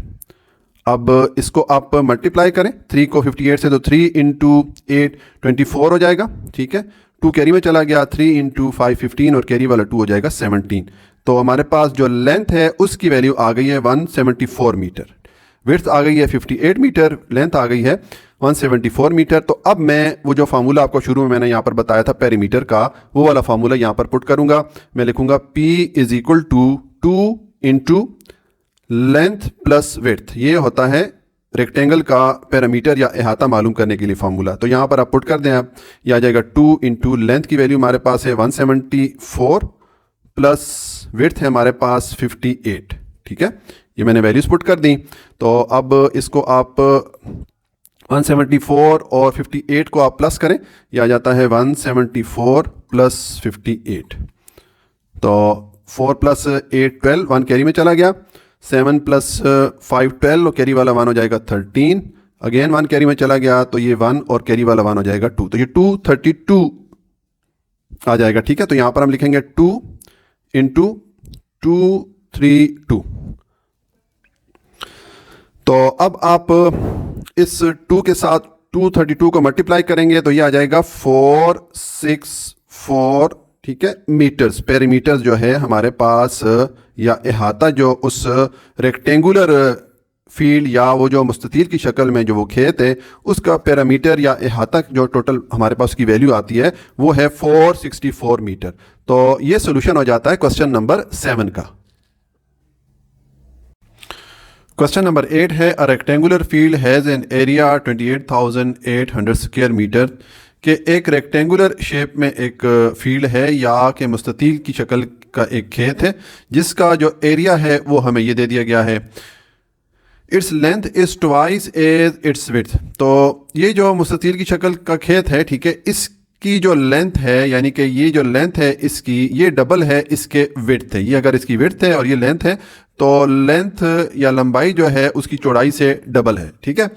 अब इसको आप मल्टीप्लाई करें 3 को 58 से, तो 3 इंटू 8 24 हो जाएगा। ठीक है, 2 कैरी में चला गया, 3 इंटू 5 15 और कैरी वाला 2 हो जाएगा 17। तो हमारे पास जो लेंथ है उसकी वैल्यू आ गई है 174 मीटर। विड्थ आ गई है 58 मीटर, लेंथ आ गई है 174 मीटर। तो अब मैं वो जो फार्मूला आपको शुरू में मैंने यहाँ पर बताया था पेरीमीटर का, वो वाला फार्मूला यहाँ पर पुट करूंगा। मैं लिखूंगा P is equal to 2 into length plus width, ये होता है रेक्टेंगल का पैरामीटर या अहाता मालूम करने के लिए फार्मूला। तो यहाँ पर आप पुट कर दें, आप ये आ जाएगा 2 इंटू लेंथ की वैल्यू हमारे पास है 174 प्लस विड्थ है हमारे पास 58। ठीक है, ये मैंने वैल्यूज पुट कर दी। तो अब इसको आप 174 और 58 को आप प्लस करें, यह आ जाता है 174 प्लस 58। तो 4 प्लस 8 12, 1 कैरी में चला गया, 7 प्लस 5 12 और कैरी वाला 1 हो जाएगा 13। अगेन 1 कैरी में चला गया तो ये 1 और कैरी वाला 1 हो जाएगा 2, तो ये 232 आ जाएगा। ठीक है, तो यहां पर हम लिखेंगे 2 इंटू 232। तो अब आप इस 2 के साथ 232 को मल्टीप्लाई करेंगे तो ये आ जाएगा 464। ठीक है, मीटर्स, पेरीमीटर्स जो है हमारे पास या अहाता जो उस रेक्टेंगुलर फील्ड या वो जो मुस्ततील की शक्ल में जो वो खेत है उसका पैरामीटर या अहाता जो टोटल हमारे पास की वैल्यू आती है वो है 464 मीटर। तो ये सोल्यूशन हो जाता है क्वेश्चन नंबर 7 का। क्वेश्चन नंबर 8 है, a rectangular field has an area 28,800 square metre, कि एक रेक्टेंगुलर शेप में एक फील्ड है या कि मुस्ततील की शक्ल का एक खेत है जिसका जो एरिया है वो हमें ये दे दिया गया है its length is twice as its width. तो ये जो मुस्ततील की शक्ल का खेत है, ठीक है, इसकी जो लेंथ है, यानी कि ये जो लेंथ है इसकी, ये डबल है इसके विड्थ है। ये अगर इसकी विड्थ है और ये लेंथ है, तो लेंथ या लंबाई जो है उसकी चौड़ाई से डबल है, ठीक है।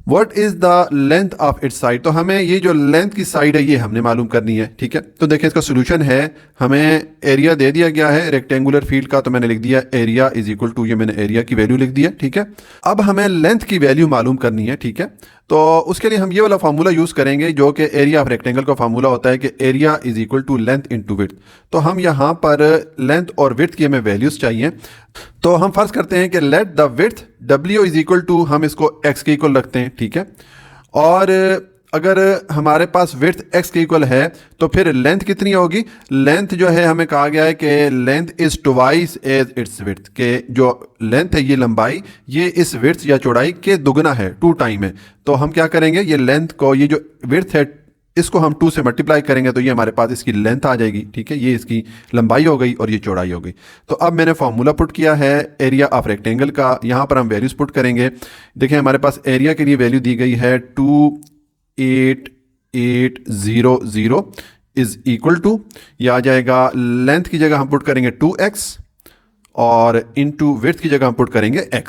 What is the length of its side? तो हमें ये जो लेंथ की साइड है ये हमने मालूम करनी है, ठीक है। तो देखिए इसका सोल्यूशन है, हमें एरिया दे दिया गया है रेक्टेंगुलर फील्ड का, तो मैंने लिख दिया एरिया इज इक्वल टू, ये मैंने एरिया की वैल्यू लिख दिया, ठीक है। अब हमें लेंथ की वैल्यू मालूम करनी है, ठीक है। तो उसके लिए हम ये वाला फार्मूला यूज करेंगे जो कि एरिया ऑफ रेक्टेंगल का फार्मूला होता है कि area is equal to length into width. तो हम यहाँ पर लेंथ और विड्थ की हमें वैल्यूज चाहिए। तो हम फर्ज करते हैं कि let the width W is equal to, हम इसको x के इक्वल रखते हैं, ठीक है। और अगर हमारे पास विड्थ x के इक्वल है तो फिर लेंथ कितनी होगी? लेंथ जो है हमें कहा गया है कि length is twice as its width, के जो लेंथ है ये लंबाई, ये इस विड्थ या चौड़ाई के दुगना है, 2 टाइम है। तो हम क्या करेंगे, ये लेंथ को, ये जो विड्थ है इसको हम 2 से मल्टीप्लाई करेंगे तो ये हमारे पास इसकी लेंथ आ जाएगी, ठीक है। ये इसकी लंबाई हो गई और ये चौड़ाई हो गई। तो अब मैंने फार्मूला पुट किया है एरिया ऑफ रेक्टेंगल का, यहाँ पर हम वैल्यूज पुट करेंगे। देखिए हमारे पास एरिया के लिए वैल्यू दी गई है 28800 इज इक्वल टू, ये आ जाएगा, लेंथ की जगह हम पुट करेंगे 2x और इनटू विड्थ की जगह हम पुट करेंगे x।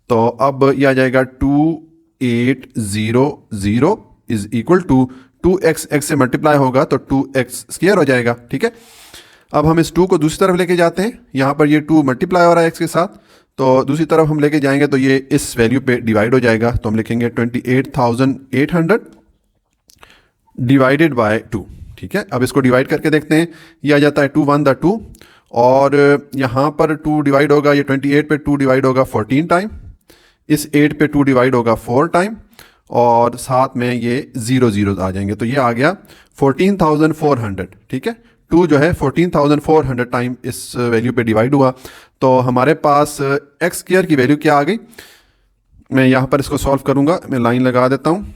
तो अब ये आ जाएगा 2800 is equal to 2x, x से मल्टीप्लाई होगा तो 2x स्क्वायर हो जाएगा, ठीक है। अब हम इस 2 को दूसरी तरफ लेके जाते हैं, यहाँ पर ये 2 मल्टीप्लाई हो रहा है x के साथ, तो दूसरी तरफ हम लेके जाएंगे तो ये इस वैल्यू पे डिवाइड हो जाएगा। तो हम लिखेंगे 28,800 डिवाइडेड बाय 2, ठीक है। अब इसको डिवाइड करके देखते हैं, ये आ जाता है 2 1 द 2, और यहाँ पर 2 डिवाइड होगा, ये 28 पे 2 डिवाइड होगा 14 टाइम, इस 8 पे 2 डिवाइड होगा 4 टाइम, और साथ में ये 0 0 आ जाएंगे। तो ये आ गया 14,400, ठीक है। 2 जो है 14,400 टाइम इस वैल्यू पे डिवाइड हुआ। तो हमारे पास x स्क्वायर की वैल्यू क्या आ गई? मैं यहाँ पर इसको सॉल्व करूँगा, मैं लाइन लगा देता हूँ।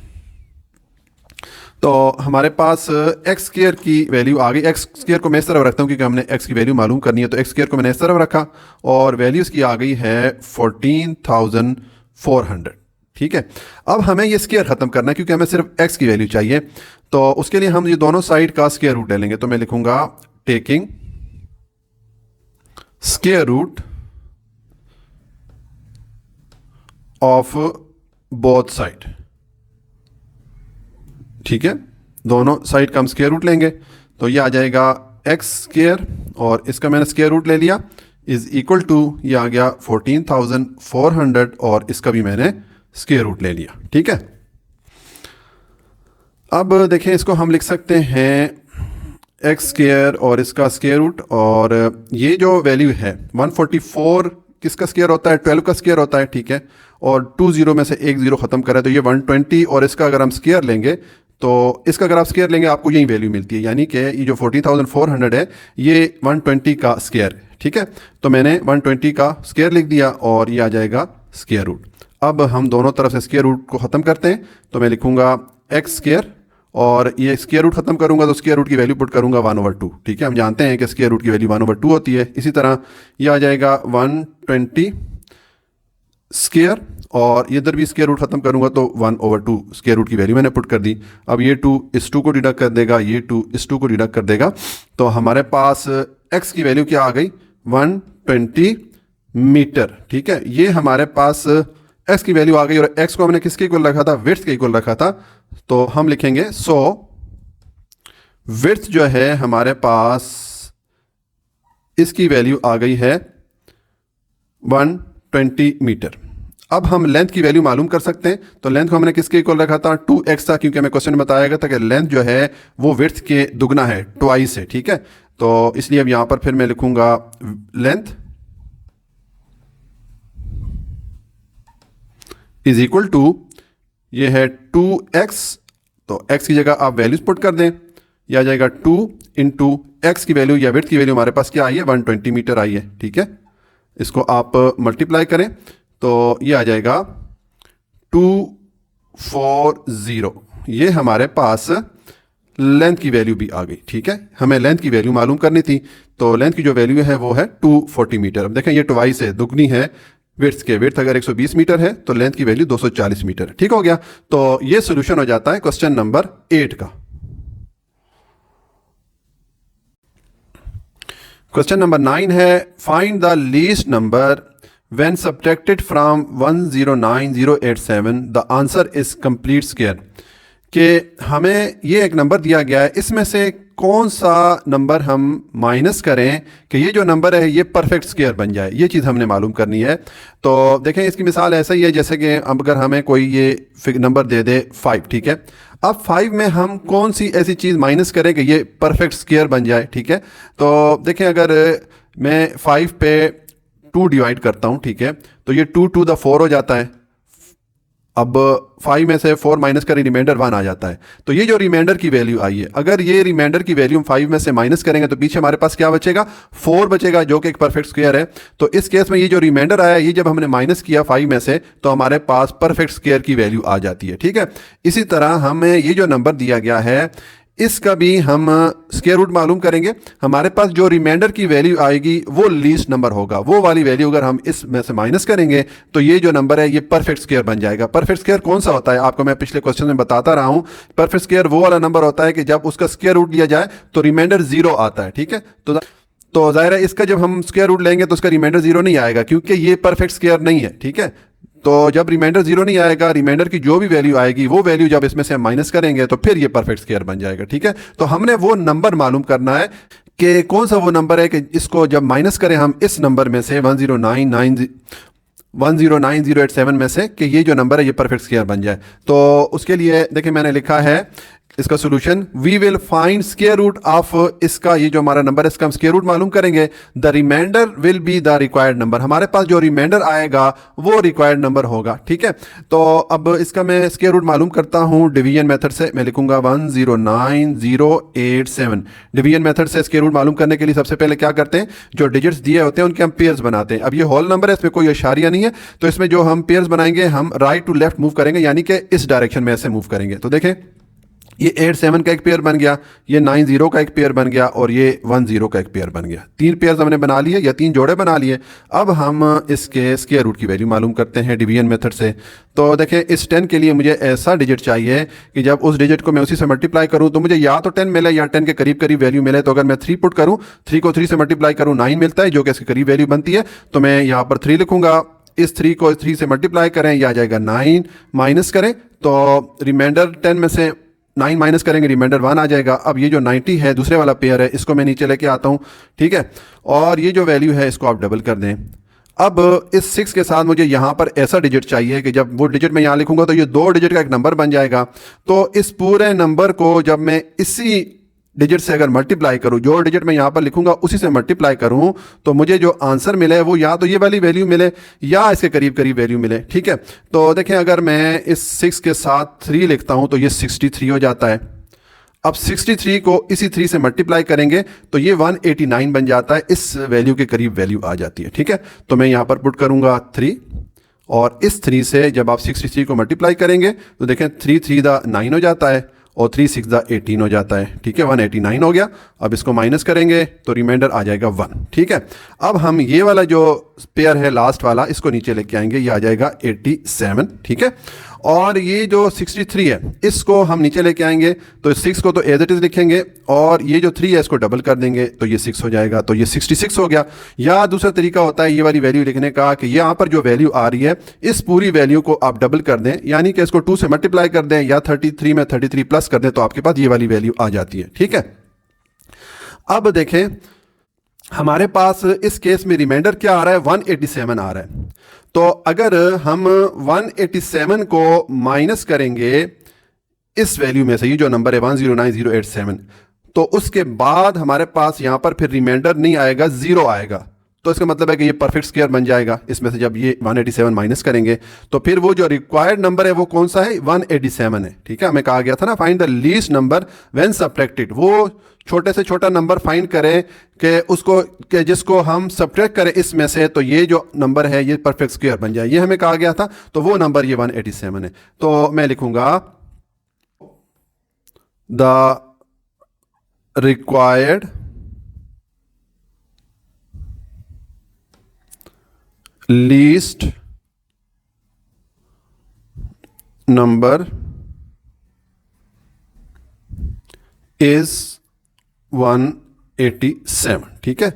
तो हमारे पास x स्क्वायर की वैल्यू आ गई। x स्क्वायर को मैं इस तरफ रखता हूँ क्योंकि हमने x की वैल्यू मालूम करनी है, तो x स्क्वायर को मैंने इस तरफ रखा और वैल्यूज़ की आ गई है 14,400, ठीक है। अब हमें ये स्क्वायर खत्म करना है क्योंकि हमें सिर्फ x की वैल्यू चाहिए। तो उसके लिए हम ये दोनों साइड का स्क्वायर रूट ले लेंगे। तो मैं लिखूंगा taking square root of both side, ठीक है। दोनों साइड का हम स्क्वायर रूट लेंगे तो ये आ जाएगा x स्क्वायर, और इसका मैंने स्क्वायर रूट ले लिया, इज इक्वल टू, ये आ गया 14,400, और इसका भी मैंने स्क्वायर रूट ले लिया, ठीक है। अब देखें इसको हम लिख सकते हैं एक्स स्क्वायर और इसका स्क्वायर रूट, और ये जो वैल्यू है 144 किसका स्क्वायर होता है? 12 का स्क्वायर होता है, ठीक है। और 2 0 में से एक 0 खत्म करें तो ये 120, और इसका अगर हम स्क्वायर लेंगे तो इसका अगर आप स्क्वायर लेंगे आपको यही वैल्यू मिलती है, यानी कि ये जो 14,400 है ये 120 का स्क्वायर, ठीक है। तो मैंने 120 का स्क्वायर लिख दिया और ये आ जाएगा स्क्वायर रूट। अब हम दोनों तरफ से स्क्वायर रूट को ख़त्म करते हैं, तो मैं लिखूंगा एक्स स्क्वायर, और ये स्क्वायर रूट खत्म करूंगा तो स्क्वायर रूट की वैल्यू पुट करूंगा 1/2, ठीक है। हम जानते हैं कि स्क्वायर रूट की वैल्यू 1/2 होती है। इसी तरह ये आ जाएगा 120 स्क्वायर, और ये इधर भी स्क्वायर रूट खत्म करूंगा तो 1/2 स्क्वायर रूट की वैल्यू मैंने पुट कर दी। अब ये 2 इस 2 को डिडक्ट कर देगा, ये 2 इस 2 को डिडक्ट कर देगा, तो हमारे पास एक्स की वैल्यू क्या आ गई? 120 मीटर, ठीक है। ये हमारे पास एक्स की वैल्यू आ गई, और एक्स को हमने किसके इक्वल रखा था? विड्थ के इक्वल रखा था। तो हम लिखेंगे सो विड्थ जो है हमारे पास इसकी वैल्यू आ गई है 120 मीटर। अब हम लेंथ की वैल्यू मालूम कर सकते हैं। तो लेंथ को हमने किसके इक्वल रखा था? 2x था, क्योंकि हमें क्वेश्चन में बताया गया था कि लेंथ जो है वो विड्थ के दुगना है, ट्वाइस है, ठीक है। तो इसलिए अब यहां पर फिर मैं लिखूंगा लेंथ इज इक्वल टू, ये है 2x, तो x की जगह आप वैल्यूज पुट कर दें, यह आ जाएगा 2 इंटू एक्स की वैल्यू या विड्थ की वैल्यू हमारे पास क्या आई है? 120 मीटर आई है, ठीक है। इसको आप मल्टीप्लाई करें तो ये आ जाएगा 240। ये हमारे पास लेंथ की वैल्यू भी आ गई, ठीक है। हमें लेंथ की वैल्यू मालूम करनी थी, तो लेंथ की जो वैल्यू है वो है 240 मीटर। अब देखें ये ट्वाइस है, दुगनी है विड्थ अगर 120 मीटर है तो लेंथ की वैल्यू 240 मीटर है। ठीक हो गया। तो ये सोल्यूशन हो जाता है क्वेश्चन नंबर 8 का। क्वेश्चन नंबर 9 है find the least number when subtracted from 109087 the answer is complete square. कि हमें ये एक नंबर दिया गया है, इसमें से कौन सा नंबर हम माइनस करें कि ये जो नंबर है ये परफेक्ट स्क्वायर बन जाए, ये चीज़ हमने मालूम करनी है। तो देखें इसकी मिसाल ऐसा ही है जैसे कि अब अगर हमें कोई ये नंबर दे दे 5, ठीक है। अब 5 में हम कौन सी ऐसी चीज़ माइनस करें कि ये परफेक्ट स्क्वायर बन जाए, ठीक है। तो देखें अगर मैं 5 पे 2 डिवाइड करता हूँ, ठीक है, तो ये 2 टू द 4 हो जाता है। अब 5 में से 4 माइनस करें, रिमाइंडर 1 आ जाता है। तो ये जो रिमाइंडर की वैल्यू आई है, अगर ये रिमाइंडर की वैल्यू हम 5 में से माइनस करेंगे तो पीछे हमारे पास क्या बचेगा, 4 बचेगा, जो कि एक परफेक्ट स्क्वायर है। तो इस केस में ये जो रिमाइंडर आया, ये जब हमने माइनस किया 5 में से, तो हमारे पास परफेक्ट स्क्वायर की वैल्यू आ जाती है। ठीक है। इसी तरह हमें ये जो नंबर दिया गया है इसका भी हम स्क्वायर रूट मालूम करेंगे। हमारे पास जो रिमाइंडर की वैल्यू आएगी वो लीस्ट नंबर होगा, वो वाली वैल्यू अगर हम इसमें से माइनस करेंगे तो ये जो नंबर है ये परफेक्ट स्क्वायर बन जाएगा। परफेक्ट स्क्वायर कौन सा होता है, आपको मैं पिछले क्वेश्चन में बताता रहा हूं। परफेक्ट स्क्वायर वो वाला नंबर होता है कि जब उसका स्क्वायर रूट लिया जाए तो रिमाइंडर 0 आता है। ठीक है। तो जाहिर है इसका जब हम स्क्वायर रूट लेंगे तो उसका रिमाइंडर 0 नहीं आएगा, क्योंकि ये परफेक्ट स्क्वायर नहीं है। ठीक है। तो जब रिमाइंडर 0 नहीं आएगा, रिमाइंडर की जो भी वैल्यू आएगी वो वैल्यू जब इसमें से हम माइनस करेंगे तो फिर ये परफेक्ट स्क्वायर बन जाएगा। ठीक है। तो हमने वो नंबर मालूम करना है कि कौन सा वो नंबर है कि इसको जब माइनस करें हम इस नंबर में से 109087 में से, कि ये जो नंबर है ये परफेक्ट स्क्वायर बन जाए। तो उसके लिए देखिए मैंने लिखा है इसका solution, we will find square root of इसका, ये जो हमारा नंबर है इसका हम स्क्वायर रूट मालूम करेंगे। The reminder will be the required number, हमारे पास जो रिमाइंडर आएगा वो रिक्वायर्ड नंबर होगा। ठीक है। तो अब इसका मैं स्क्वायर रूट मालूम करता हूँ डिवीजन मेथड से। मैं लिखूंगा 109087। डिवीजन मेथड से स्क्वायर रूट मालूम करने के लिए सबसे पहले क्या करते हैं, जो डिजिट्स दिए होते हैं उनके हम पेयर्स बनाते हैं। अब ये होल नंबर है, इसमें कोई इशारिया नहीं है, तो इसमें जो हम पेयर्स बनाएंगे हम राइट टू लेफ्ट मूव करेंगे, यानी कि इस डायरेक्शन में ऐसे मूव करेंगे। तो देखें ये 87 का एक पेयर बन गया, ये 90 का एक पेयर बन गया और ये 10 का एक पेयर बन गया। 3 पेयर हमने बना लिए या 3 जोड़े बना लिए। अब हम इसके स्क्वायर रूट की वैल्यू मालूम करते हैं डिवीजन मेथड से। तो देखें इस 10 के लिए मुझे ऐसा डिजिट चाहिए कि जब उस डिजिट को मैं उसी से मल्टीप्लाई करूं तो मुझे या तो 10 मिले या 10 के करीब करीब वैल्यू मिले। तो अगर मैं 3 पुट करूं, 3 को 3 से मल्टीप्लाई करूं, 9 मिलता है, जो कि इसके करीब वैल्यू बनती है। तो मैं यहाँ पर 3 लिखूंगा, इस 3 को 3 से मल्टीप्लाई करें, यह आ जाएगा 9, माइनस करें तो रिमाइंडर 10 में से 9 माइनस करेंगे, रिमाइंडर 1 आ जाएगा। अब ये जो 90 है दूसरे वाला पेयर है, इसको मैं नीचे लेके आता हूँ। ठीक है। और ये जो वैल्यू है इसको आप डबल कर दें। अब इस 6 के साथ मुझे यहाँ पर ऐसा डिजिट चाहिए कि जब वो डिजिट मैं यहाँ लिखूंगा तो ये 2 डिजिट का एक नंबर बन जाएगा। तो इस पूरे नंबर को जब मैं इसी डिजिट से अगर मल्टीप्लाई करूं, जो डिजिट मैं यहाँ पर लिखूंगा उसी से मल्टीप्लाई करूं, तो मुझे जो आंसर मिले वो या तो ये वाली वैल्यू मिले या इसके करीब करीब वैल्यू मिले। ठीक है। तो देखें अगर मैं इस 6 के साथ 3 लिखता हूं तो ये 63 हो जाता है। अब 63 को इसी 3 से मल्टीप्लाई करेंगे तो ये 189 बन जाता है, इस वैल्यू के करीब वैल्यू आ जाती है। ठीक है। तो मैं यहाँ पर पुट करूंगा 3 और इस 3 से जब आप 63 को मल्टीप्लाई करेंगे तो देखें 3 3 दा 9 हो जाता है और 3 6 दा 18 हो जाता है। ठीक है। 189 हो गया। अब इसको माइनस करेंगे तो रिमाइंडर आ जाएगा 1। ठीक है। अब हम ये वाला जो पेयर है लास्ट वाला, इसको नीचे लेके आएंगे, ये आ जाएगा 87। ठीक है। और ये जो 63 है इसको हम नीचे लेके आएंगे, तो 6 को तो एज इट इज लिखेंगे और ये जो 3 है इसको डबल कर देंगे तो ये 6 हो जाएगा। तो ये 66 हो गया। या दूसरा तरीका होता है ये वाली वैल्यू लिखने का कि यहाँ पर जो वैल्यू आ रही है इस पूरी वैल्यू को आप डबल कर दें, यानी कि इसको 2 से मल्टीप्लाई कर दें या 33 में 33 प्लस कर दें, तो आपके पास ये वाली वैल्यू आ जाती है। ठीक है। अब देखें हमारे पास इस केस में रिमाइंडर क्या आ रहा है, 187 आ रहा है। तो अगर हम 187 को माइनस करेंगे इस वैल्यू में से, ये जो नंबर है 109087, तो उसके बाद हमारे पास यहां पर फिर रिमाइंडर नहीं आएगा, 0 आएगा। तो इसका मतलब है कि ये परफेक्ट स्क्वायर बन जाएगा। इसमें से जब ये 187 माइनस करेंगे तो फिर वो जो रिक्वायर्ड नंबर है वो कौन सा है, 187 है। ठीक है। हमें कहा गया था ना find the least number when subtracted, वो छोटे से छोटा नंबर फाइंड करें कि उसको कि जिसको हम सब्ट्रैक्ट करें इसमें से, तो ये जो नंबर है ये परफेक्ट स्क्वायर बन जाए, ये हमें कहा गया था। तो वो नंबर ये 187 है। तो मैं लिखूंगा the required least number is 187। ठीक है,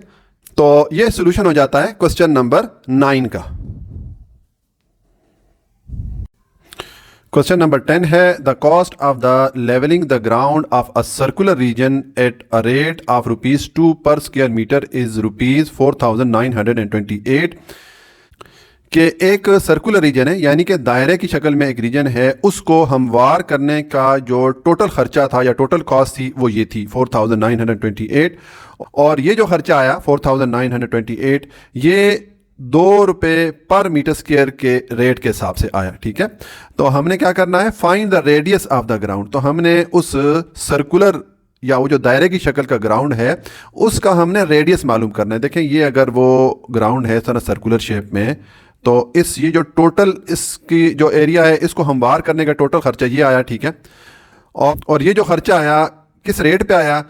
तो ये सॉल्यूशन हो जाता है क्वेश्चन नंबर 9 का। क्वेश्चन नंबर 10 है the cost of the levelling the ground of a circular region at a rate of ₹2 per square metre is ₹4,928 कि एक सर्कुलर रीजन है, यानी कि दायरे की शक्ल में एक रीजन है, उसको हमवार करने का जो टोटल खर्चा था या टोटल कॉस्ट थी वो ये थी 4,928। और ये जो खर्चा आया 4,928 ये ₹2 पर मीटर स्क्वायर के रेट के हिसाब से आया। ठीक है, तो हमने क्या करना है, find the radius of the ground. तो हमने उस सर्कुलर या वो जो दायरे की शक्ल का ग्राउंड है उसका हमने रेडियस मालूम करना है। देखें, ये अगर वो ग्राउंड है तरह सर्कुलर शेप में, तो ये जो टोटल इसकी जो एरिया है इसको हमवार करने का टोटल खर्चा ये आया। ठीक है, और ये जो खर्चा आया किस रेट पे आया,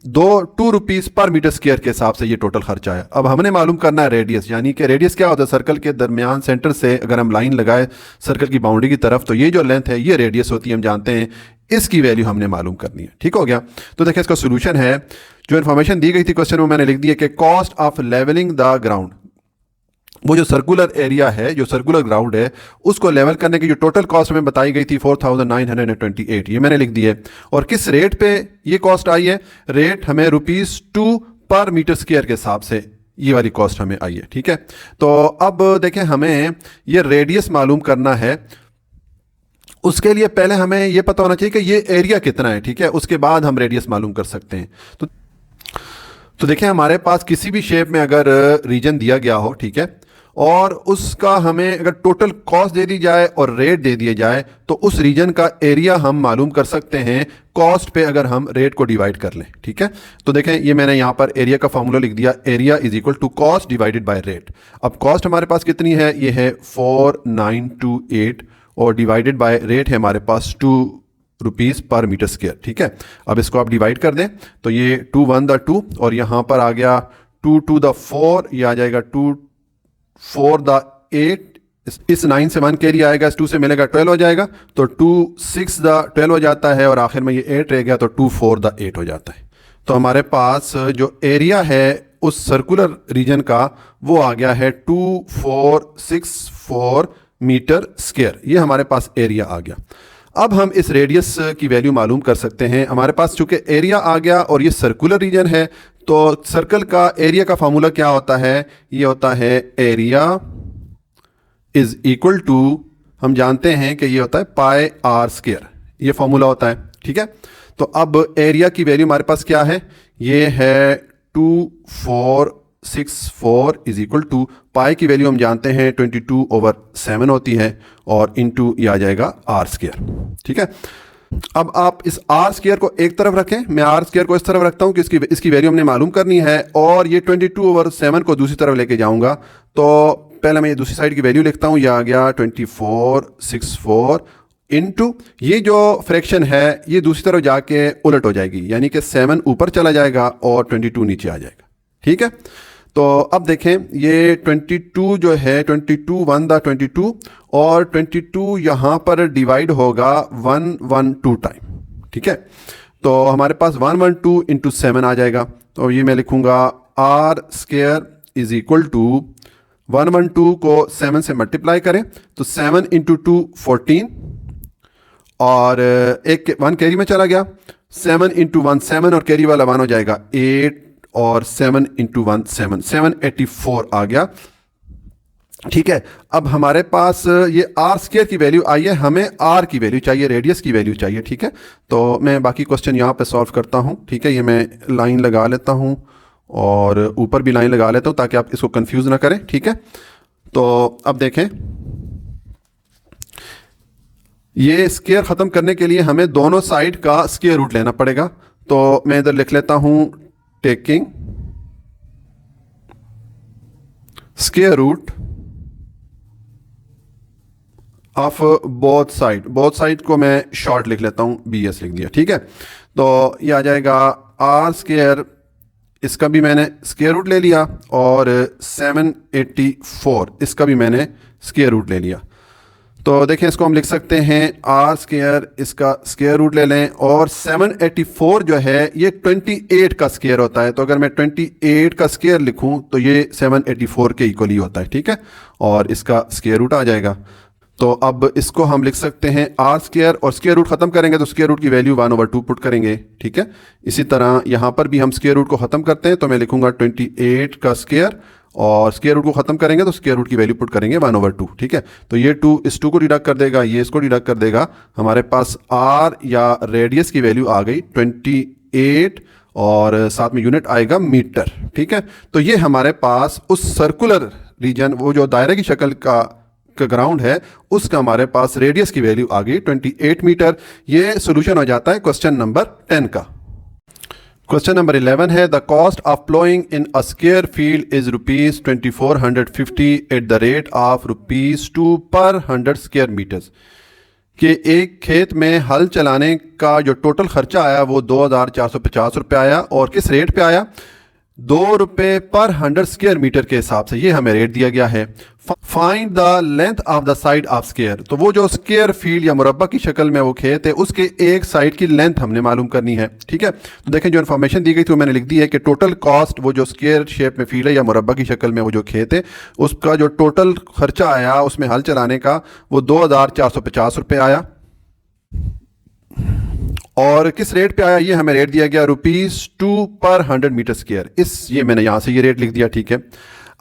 ₹2 पर मीटर स्क्वायर के हिसाब से ये टोटल खर्चा आया। अब हमने मालूम करना है रेडियस, यानी कि रेडियस क्या होता है, सर्कल के दरमियान सेंटर से अगर हम लाइन लगाए सर्कल की बाउंड्री की तरफ, तो ये जो लेंथ है ये रेडियस होती है, हम जानते हैं। इसकी वैल्यू हमने मालूम करनी है। ठीक हो गया, तो देखिए इसका सोल्यूशन है, जो इन्फॉर्मेशन दी गई थी क्वेश्चन में मैंने लिख दी है कि cost of levelling the ground, वो जो सर्कुलर एरिया है, जो सर्कुलर ग्राउंड है, उसको लेवल करने की जो टोटल कॉस्ट हमें बताई गई थी 4,928, ये मैंने लिख दी है। और किस रेट पे ये कॉस्ट आई है, रेट हमें ₹2 पर मीटर स्क्वायर के हिसाब से ये वाली कॉस्ट हमें आई है। ठीक है, तो अब देखें हमें ये रेडियस मालूम करना है। उसके लिए पहले हमें ये पता होना चाहिए कि ये एरिया कितना है। ठीक है, उसके बाद हम रेडियस मालूम कर सकते हैं। तो देखें, हमारे पास किसी भी शेप में अगर रीजन दिया गया हो, ठीक है, और उसका हमें अगर टोटल कॉस्ट दे दी जाए और रेट दे दिए जाए, तो उस रीजन का एरिया हम मालूम कर सकते हैं कॉस्ट पे अगर हम रेट को डिवाइड कर लें। ठीक है, तो देखें ये मैंने यहाँ पर एरिया का फॉर्मूला लिख दिया, area is equal to cost divided by rate. अब कॉस्ट हमारे पास कितनी है, ये है 4,928 और डिवाइडेड बाय रेट है हमारे पास ₹2 पर मीटर स्क्वायर। ठीक है, अब इसको आप डिवाइड कर दें तो ये 2 1 द 2 और यहाँ पर आ गया 2 2 द 4, ये आ जाएगा 2 4 द 8, इस 9 से 1 कैरी आएगा, इस 2 से मिलेगा 12 हो जाएगा, तो 2 6 द 12 हो जाता है और आखिर में ये 8 रह गया, तो 2 4 द 8 हो जाता है। तो हमारे पास जो एरिया है उस सर्कुलर रीजन का वो आ गया है 2464 मीटर स्क्वायर, ये हमारे पास एरिया आ गया। अब हम इस रेडियस की वैल्यू मालूम कर सकते हैं। हमारे पास चूंकि एरिया आ गया और ये सर्कुलर रीजन है, तो सर्कल का एरिया का फार्मूला क्या होता है, ये होता है एरिया इज इक्वल टू, हम जानते हैं कि ये होता है पाई आर स्क्वायर, ये फार्मूला होता है। ठीक है, तो अब एरिया की वैल्यू हमारे पास क्या है, ये है 2464 इज इक्वल टू पाई की वैल्यू हम जानते हैं 22/7 होती है और इनटू ये आ जाएगा आर स्क्वायर। ठीक है, अब आप इस आर स्क्वायर को एक तरफ रखें, मैं आर स्क्वायर को इस तरफ रखता हूं कि इसकी वैल्यू हमने मालूम करनी है, और ये 22/7 को दूसरी तरफ लेके जाऊंगा। तो पहले मैं ये दूसरी साइड की वैल्यू लिखता हूं, ये आ गया 2464 इनटू ये जो फ्रैक्शन है ये दूसरी तरफ जाके उलट हो जाएगी, यानी कि 7 ऊपर चला जाएगा और 22 नीचे आ जाएगा। ठीक है, तो अब देखें ये 22 जो है 22 1 द 22 और 22 यहाँ पर डिवाइड होगा 112 टाइम। ठीक है, तो हमारे पास 112 इंटू 7 आ जाएगा, तो ये मैं लिखूंगा r square is equal to 112 को 7 से मल्टीप्लाई करें तो 7 इंटू 2 14 और एक 1 कैरी में चला गया, 7 इंटू 1 7 और कैरी वाला 1 हो जाएगा 8 और 7 इंटू 1 7 784 आ गया। ठीक है, अब हमारे पास ये आर स्क्वायर की वैल्यू आई है, हमें आर की वैल्यू चाहिए, रेडियस की वैल्यू चाहिए। ठीक है, तो मैं बाकी क्वेश्चन यहाँ पे सॉल्व करता हूँ। ठीक है, ये मैं लाइन लगा लेता हूँ और ऊपर भी लाइन लगा लेता हूँ ताकि आप इसको कंफ्यूज ना करें। ठीक है, तो अब देखें ये स्क्वायर ख़त्म करने के लिए हमें दोनों साइड का स्क्वायर रूट लेना पड़ेगा, तो मैं इधर लिख लेता हूँ taking square root of both side को मैं शॉर्ट लिख लेता हूं, BS लिख दिया। ठीक है, तो ये आ जाएगा आर स्क्वायर इसका भी मैंने स्क्वायर रूट ले लिया और 784 इसका भी मैंने स्क्वायर रूट ले लिया। तो देखें इसको हम लिख सकते हैं आर स्क्वायर, इसका स्क्वायर रूट ले लें और 784 जो है ये 28 का स्क्वायर होता है। तो अगर मैं 28 का स्क्वायर लिखूं तो ये 784 के इक्वल ही होता है, ठीक है, और इसका स्क्वायर रूट आ जाएगा। तो अब इसको हम लिख सकते हैं आर स्क्वायर और स्क्वायर रूट खत्म करेंगे तो स्क्वायर रूट की वैल्यू 1/2 पुट करेंगे, ठीक है। इसी तरह यहाँ पर भी हम स्क्वायर रूट को खत्म करते हैं तो मैं लिखूंगा 28 का स्क्वायर और स्क्वायर रूट को खत्म करेंगे तो स्क्वायर रूट की वैल्यू पुट करेंगे 1/2, ठीक है। तो ये 2 इस 2 को डिडक्ट कर देगा, ये इसको डिडक्ट कर देगा, हमारे पास आर या रेडियस की वैल्यू आ गई 28 और साथ में यूनिट आएगा मीटर, ठीक है। तो ये हमारे पास उस सर्कुलर रीजन, वो जो दायरे की शक्ल का ग्राउंड है, उसका हमारे पास रेडियस की वैल्यू आ गई 28 मीटर। ये सोल्यूशन हो जाता है क्वेश्चन नंबर 10 का। क्वेश्चन नंबर 11 है the cost of ploughing in a square field is ₹2450 eight the rate of ₹2 पर 100 स्क्वायर मीटर्स। कि एक खेत में हल चलाने का जो टोटल खर्चा आया वो 2450 रुपये आया और किस रेट पे आया, ₹2 पर 100 स्क्वायर मीटर के हिसाब से ये हमें रेट दिया गया है। Find the length of the side of square. तो वो जो स्क्वायर फील्ड या मुरब्बा की शक्ल में वो खेत है उसके एक साइड की लेंथ हमने मालूम करनी है, ठीक है। तो देखें जो इन्फॉर्मेशन दी गई थी वो मैंने लिख दी है कि टोटल कॉस्ट, वो जो स्क्वायर शेप में फील्ड है या मुरब्बा की शक्ल में वो जो खेत है उसका जो टोटल खर्चा आया उसमें हल चलाने का वो 2450 रुपये आया और किस रेट पे आया, ये हमें रेट दिया गया ₹2 पर 100 मीटर स्क्वायर। ये मैंने यहाँ से ये रेट लिख दिया, ठीक है।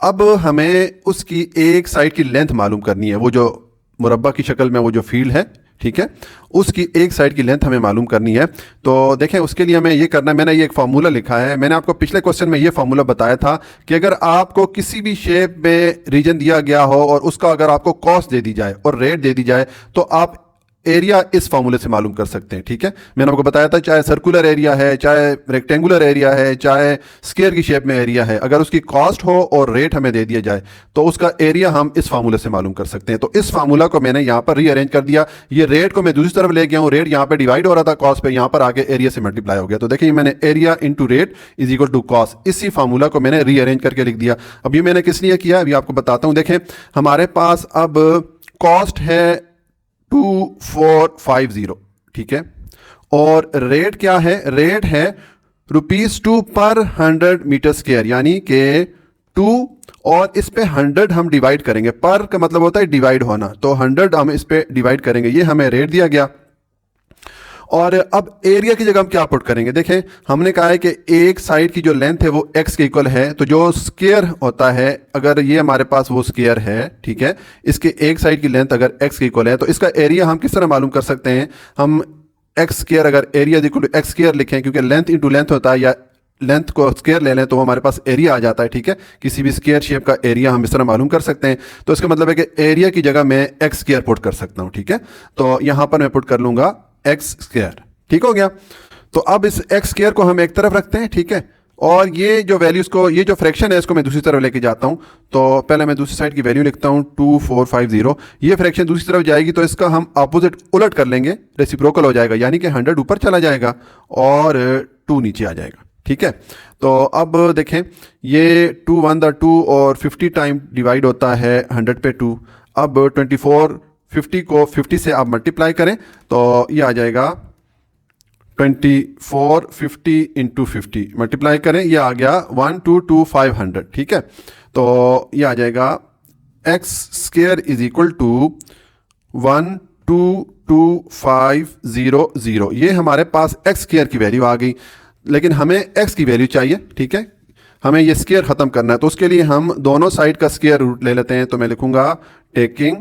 अब हमें उसकी एक साइड की लेंथ मालूम करनी है, वो जो मुरब्बा की शक्ल में वो जो फील्ड है, ठीक है, उसकी एक साइड की लेंथ हमें मालूम करनी है। तो देखें उसके लिए हमें ये करना है, मैंने ये एक फार्मूला लिखा है। मैंने आपको पिछले क्वेश्चन में ये फार्मूला बताया था कि अगर आपको किसी भी शेप में रीजन दिया गया हो और उसका अगर आपको कॉस्ट दे दी जाए और रेट दे दी जाए तो आप एरिया इस फार्मूले से मालूम कर सकते हैं, ठीक है। मैंने आपको बताया था चाहे सर्कुलर एरिया है, चाहे रेक्टेंगुलर एरिया है, चाहे स्क्वायर की शेप में एरिया है, अगर उसकी कॉस्ट हो और रेट हमें दे दिया जाए तो उसका एरिया हम इस फार्मूले से मालूम कर सकते हैं। तो इस फार्मूला को मैंने यहाँ पर रीअरेंज कर दिया, ये रेट को मैं दूसरी तरफ ले गया हूँ, रेट यहाँ पर डिवाइड हो रहा था कॉस्ट पे, यहाँ पर आके एरिया से मल्टीप्लाई हो गया। तो देखिए मैंने area into rate is equal to cost, इसी फार्मूला को मैंने रीअरेंज करके लिख दिया। अब ये मैंने किस लिए किया अभी आपको बताता हूँ। देखें हमारे पास अब कॉस्ट है 2450, ठीक है, और रेट क्या है, रेट है ₹2 पर 100 मीटर स्क्वायर, यानी कि 2 और इस पे 100 हम डिवाइड करेंगे, पर का मतलब होता है डिवाइड होना, तो 100 हम इस पे डिवाइड करेंगे, ये हमें रेट दिया गया। और अब एरिया की जगह हम क्या पुट करेंगे, देखें हमने कहा है कि एक साइड की जो लेंथ है वो x के इक्वल है, तो जो स्क्वायर होता है, अगर ये हमारे पास वो स्क्वायर है, ठीक है, इसके एक साइड की लेंथ अगर x के इक्वल है तो इसका एरिया हम किस तरह मालूम कर सकते हैं, हम x स्क्वायर, अगर area equal to x square लिखें, क्योंकि लेंथ इंटू लेंथ होता है, या लेंथ को स्क्वायर ले लें तो हमारे पास एरिया आ जाता है, ठीक है। किसी भी स्क्वायर शेप का एरिया हम इस तरह मालूम कर सकते हैं। तो इसका मतलब है कि एरिया की जगह मैं x स्क्वायर पुट कर सकता हूँ, ठीक है। तो यहां पर मैं पुट कर लूंगा x स्क्वायर, ठीक हो गया। तो अब इस x स्क्वायर को हम एक तरफ रखते हैं, ठीक है, और ये जो वैल्यूज को, ये जो फ्रैक्शन है इसको मैं दूसरी तरफ लेके जाता हूं। तो पहले मैं दूसरी साइड की वैल्यू लिखता हूं 2450, ये फ्रैक्शन दूसरी तरफ जाएगी तो इसका हम अपोजिट उलट कर लेंगे, रेसिप्रोकल हो जाएगा, यानी कि 100 ऊपर चला जाएगा और 2 नीचे आ जाएगा, ठीक है। तो अब देखें ये 2 1 2 और 50 टाइम डिवाइड होता है 100 पे 2। अब 2450 को 50 से आप मल्टीप्लाई करें तो ये आ जाएगा 2450 इंटू 50 मल्टीप्लाई करें, ये आ गया 122500, ठीक है। तो ये आ जाएगा x square is equal to 122500। ये हमारे पास x स्क्वायर की वैल्यू आ गई, लेकिन हमें x की वैल्यू चाहिए, ठीक है, हमें ये स्क्वायर खत्म करना है। तो उसके लिए हम दोनों साइड का स्क्वायर रूट ले लेते हैं। तो मैं लिखूंगा taking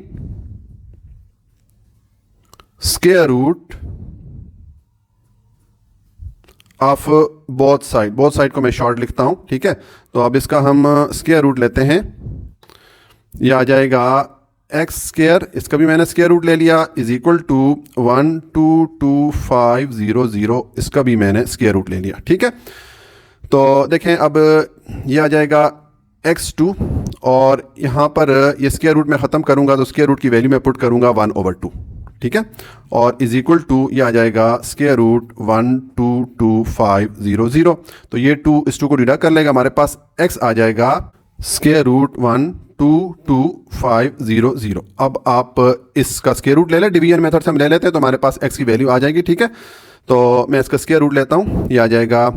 square root of both side को मैं शॉर्ट लिखता हूं, ठीक है। तो अब इसका हम स्क्वायर रूट लेते हैं, यह आ जाएगा x स्क्वायर, इसका भी मैंने स्क्वायर रूट ले लिया, इज इक्वल टू 122500, इसका भी मैंने स्क्वायर रूट ले लिया, ठीक है। तो देखें अब ये आ जाएगा x2 और यहाँ पर ये स्क्वायर रूट में ख़त्म करूँगा तो स्क्वायर रूट की वैल्यू में पुट करूँगा 1/2, ठीक है, और इज इक्वल टू ये आ जाएगा स्क्वायर रूट 1222500। तो ये 2 इस 2 को डिडक्ट कर लेगा, हमारे पास x आ जाएगा स्क्वायर रूट 1222500। अब आप इसका स्क्वायर रूट ले लें, डिवीजन मेथड से हम ले लेते हैं तो हमारे पास x की वैल्यू आ जाएगी। ठीक है, तो मैं इसका स्क्वायर रूट लेता हूँ, ये आ जाएगा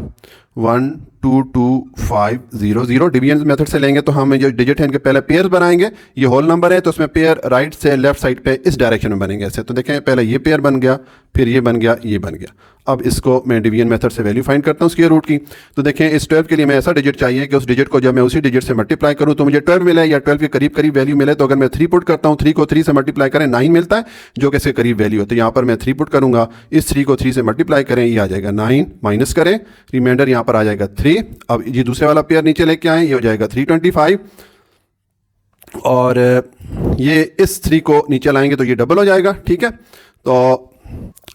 1222500। डिवीजन मेथड से लेंगे तो हम जो डिजिट है इनके पहले पेयर बनाएंगे, ये होल नंबर है तो उसमें पेयर राइट से लेफ्ट साइड पे इस डायरेक्शन में बनेंगे ऐसे। तो देखें पहले ये पेयर बन गया, फिर ये बन गया, ये बन गया। अब इसको मैं डिवीजन मेथड से वैल्यू फाइंड करता हूँ स्क्वायर रूट की। तो देखें इस 12 के लिए मैं ऐसा डिजिट चाहिए कि उस डिजिट को जब मैं उसी डिजिट से मल्टीप्लाई करूँ तो मुझे 12 मिले या 12 के करीब करीब वैल्यू मिले। तो अगर मैं 3 पुट करता हूँ, 3 को 3 से मल्टीप्लाई करें 9 मिलता है जो कि इसके करीब वैल्यू है। तो यहाँ पर मैं 3 पुट करूँगा, इस 3 को 3 से मल्टीप्लाई करें, ये आ जाएगा 9, माइनस करें, रिमाइंडर यहाँ पर आ जाएगा 3। अब ये दूसरे वाला पेयर नीचे लेके आए, ये हो जाएगा 325, और ये इस 3 को नीचे लाएंगे तो ये डबल हो जाएगा। ठीक है, तो